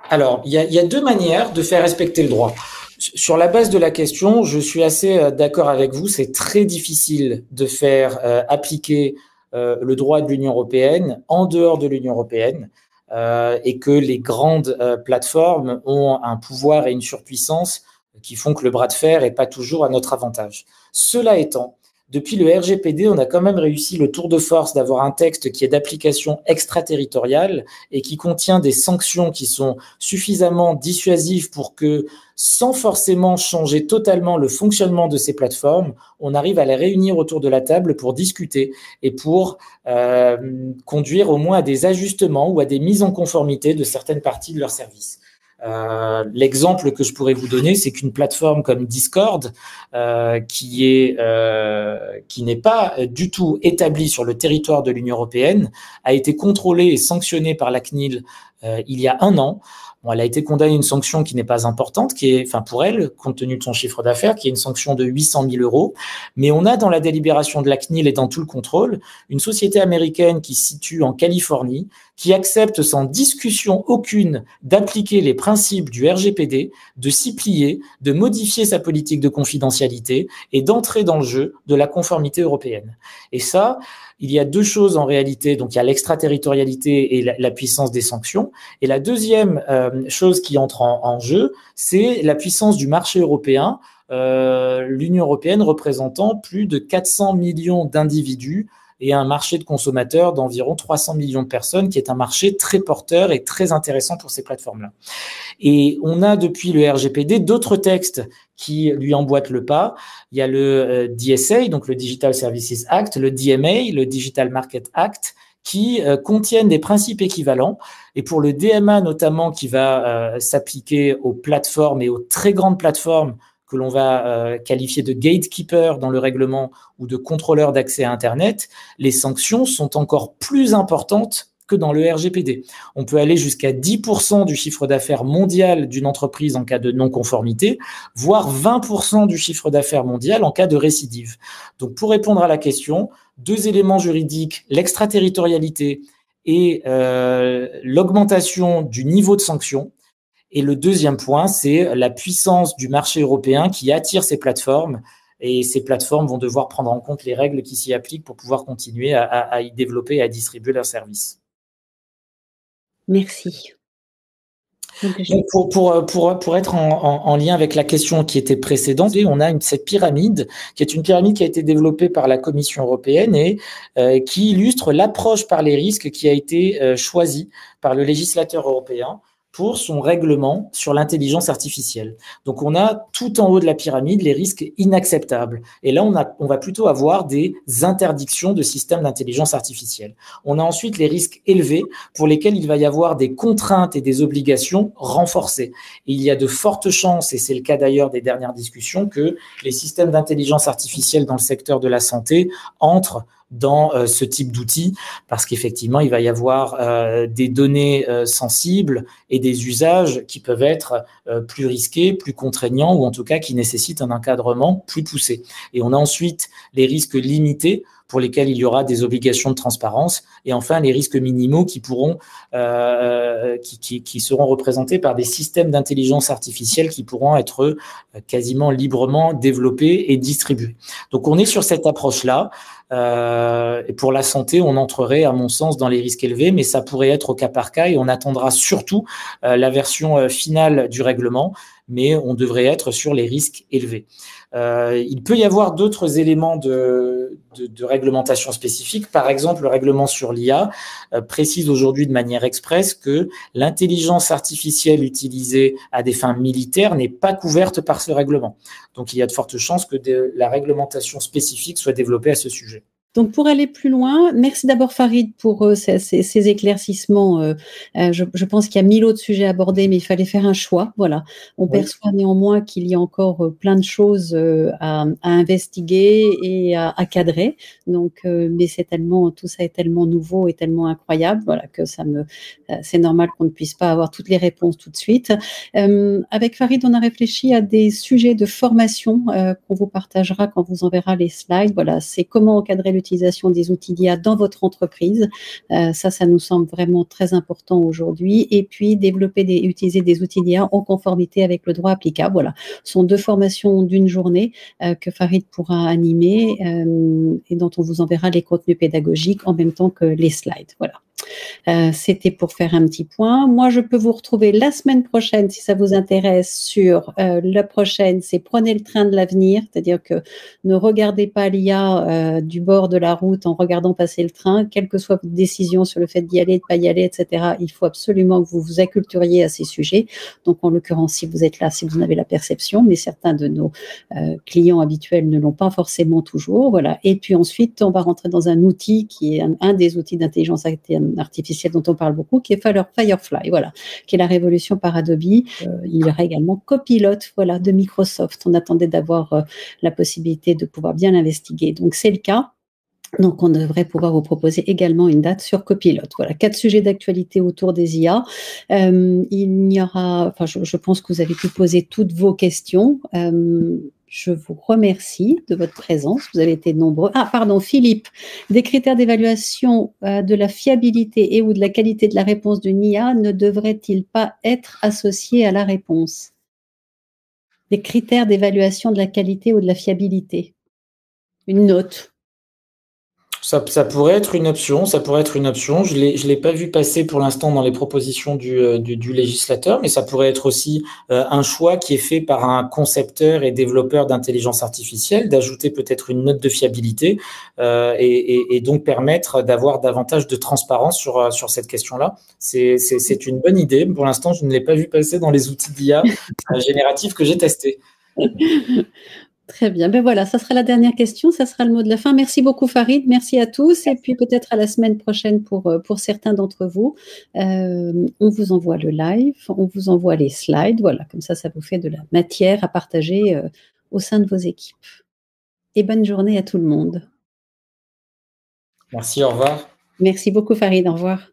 Alors, il y a deux manières de faire respecter le droit. Sur la base de la question, je suis assez d'accord avec vous. C'est très difficile de faire appliquer le droit de l'Union européenne en dehors de l'Union européenne et que les grandes plateformes ont un pouvoir et une surpuissance qui font que le bras de fer n'est pas toujours à notre avantage. Cela étant, depuis le RGPD, on a quand même réussi le tour de force d'avoir un texte qui est d'application extraterritoriale et qui contient des sanctions qui sont suffisamment dissuasives pour que, sans forcément changer totalement le fonctionnement de ces plateformes, on arrive à les réunir autour de la table pour discuter et pour conduire au moins à des ajustements ou à des mises en conformité de certaines parties de leurs services. L'exemple que je pourrais vous donner, c'est qu'une plateforme comme Discord, qui n'est pas du tout établie sur le territoire de l'Union européenne, a été contrôlée et sanctionnée par la CNIL il y a 1 an. Bon, elle a été condamnée à une sanction qui n'est pas importante, pour elle, compte tenu de son chiffre d'affaires, qui est une sanction de 800 000 €. Mais on a dans la délibération de la CNIL et dans tout le contrôle, une société américaine qui se situe en Californie, qui accepte sans discussion aucune d'appliquer les principes du RGPD, de s'y plier, de modifier sa politique de confidentialité et d'entrer dans le jeu de la conformité européenne. Et ça, il y a 2 choses en réalité. Donc, il y a l'extraterritorialité et la puissance des sanctions. Et la deuxième chose qui entre en jeu, c'est la puissance du marché européen. L'Union européenne représentant plus de 400 millions d'individus et un marché de consommateurs d'environ 300 millions de personnes, qui est un marché très porteur et très intéressant pour ces plateformes-là. Et on a depuis le RGPD d'autres textes qui lui emboîtent le pas. Il y a le DSA, donc le Digital Services Act, le DMA, le Digital Market Act, qui contiennent des principes équivalents. Et pour le DMA notamment, qui va s'appliquer aux plateformes et aux très grandes plateformes que l'on va qualifier de gatekeeper dans le règlement ou de contrôleur d'accès à Internet, les sanctions sont encore plus importantes que dans le RGPD. On peut aller jusqu'à 10% du chiffre d'affaires mondial d'une entreprise en cas de non-conformité, voire 20% du chiffre d'affaires mondial en cas de récidive. Donc, pour répondre à la question, 2 éléments juridiques, l'extraterritorialité et l'augmentation du niveau de sanctions. Et le deuxième point, c'est la puissance du marché européen qui attire ces plateformes. Et ces plateformes vont devoir prendre en compte les règles qui s'y appliquent pour pouvoir continuer à y développer et à distribuer leurs services. Merci. Donc, pour être en lien avec la question qui était précédente, on a cette pyramide qui est une pyramide qui a été développée par la Commission européenne et qui illustre l'approche par les risques qui a été choisie par le législateur européen pour son règlement sur l'intelligence artificielle. Donc, on a tout en haut de la pyramide les risques inacceptables. Et là, on va plutôt avoir des interdictions de systèmes d'intelligence artificielle. On a ensuite les risques élevés pour lesquels il va y avoir des contraintes et des obligations renforcées. Et il y a de fortes chances, et c'est le cas d'ailleurs des dernières discussions, que les systèmes d'intelligence artificielle dans le secteur de la santé entrent dans ce type d'outils, parce qu'effectivement, il va y avoir des données sensibles et des usages qui peuvent être plus risqués, plus contraignants, ou en tout cas qui nécessitent un encadrement plus poussé. Et on a ensuite les risques limités, pour lesquels il y aura des obligations de transparence, et enfin les risques minimaux qui pourront, qui seront représentés par des systèmes d'intelligence artificielle qui pourront être quasiment librement développés et distribués. Donc on est sur cette approche-là. Et pour la santé, on entrerait, à mon sens, dans les risques élevés, mais ça pourrait être au cas par cas, et on attendra surtout la version finale du règlement, mais on devrait être sur les risques élevés. Il peut y avoir d'autres éléments de réglementation spécifique. Par exemple, le règlement sur l'IA précise aujourd'hui de manière expresse que l'intelligence artificielle utilisée à des fins militaires n'est pas couverte par ce règlement. Donc, il y a de fortes chances que la réglementation spécifique soit développée à ce sujet. Donc, pour aller plus loin, merci d'abord Farid pour ces éclaircissements. Je pense qu'il y a 1000 autres sujets abordés, mais il fallait faire un choix. Voilà. On perçoit néanmoins qu'il y a encore plein de choses à investiguer et à cadrer. Donc, mais tout ça est tellement nouveau et tellement incroyable, voilà, que c'est normal qu'on ne puisse pas avoir toutes les réponses tout de suite. Avec Farid, on a réfléchi à des sujets de formation qu'on vous partagera quand vous enverra les slides. Voilà, c'est comment encadrer l'utilisation des outils d'IA dans votre entreprise. Ça nous semble vraiment très important aujourd'hui. Et puis, utiliser des outils d'IA en conformité avec le droit applicable. Voilà, ce sont 2 formations d'une journée que Farid pourra animer et dont on vous enverra les contenus pédagogiques en même temps que les slides. Voilà. C'était pour faire un petit point. Moi, je peux vous retrouver la semaine prochaine, si ça vous intéresse, sur la prochaine, c'est prenez le train de l'avenir, c'est-à-dire que ne regardez pas l'IA du bord de la route en regardant passer le train, quelle que soit votre décision sur le fait d'y aller, de ne pas y aller, etc. Il faut absolument que vous vous acculturiez à ces sujets. Donc, en l'occurrence, si vous êtes là, si vous en avez la perception, mais certains de nos clients habituels ne l'ont pas forcément toujours. Voilà. Et puis ensuite, on va rentrer dans un outil qui est un des outils d'intelligence artificielle dont on parle beaucoup, qui est Firefly, voilà, qui est la révolution par Adobe. Il y aura également Copilot, voilà, de Microsoft. On attendait d'avoir la possibilité de pouvoir bien l'investiguer. Donc, c'est le cas. Donc, on devrait pouvoir vous proposer également une date sur Copilot. Voilà, 4 sujets d'actualité autour des IA. Il y aura, enfin, je pense que vous avez pu poser toutes vos questions. Je vous remercie de votre présence. Vous avez été nombreux. Ah, pardon, Philippe. Des critères d'évaluation de la fiabilité et ou de la qualité de la réponse d'une IA ne devraient-ils pas être associés à la réponse? Des critères d'évaluation de la qualité ou de la fiabilité. Une note. Ça pourrait être une option, ça pourrait être une option. Je l'ai pas vu passer pour l'instant dans les propositions du législateur, mais ça pourrait être aussi un choix qui est fait par un concepteur et développeur d'intelligence artificielle, d'ajouter peut-être une note de fiabilité et donc permettre d'avoir davantage de transparence sur cette question-là. C'est une bonne idée. Pour l'instant, je ne l'ai pas vu passer dans les outils d'IA génératifs que j'ai testés. Très bien. Ben voilà, ça sera la dernière question, ça sera le mot de la fin. Merci beaucoup Farid, merci à tous et puis peut-être à la semaine prochaine pour certains d'entre vous. On vous envoie le live, on vous envoie les slides, voilà, comme ça vous fait de la matière à partager au sein de vos équipes. Et bonne journée à tout le monde. Merci, au revoir. Merci beaucoup Farid, au revoir.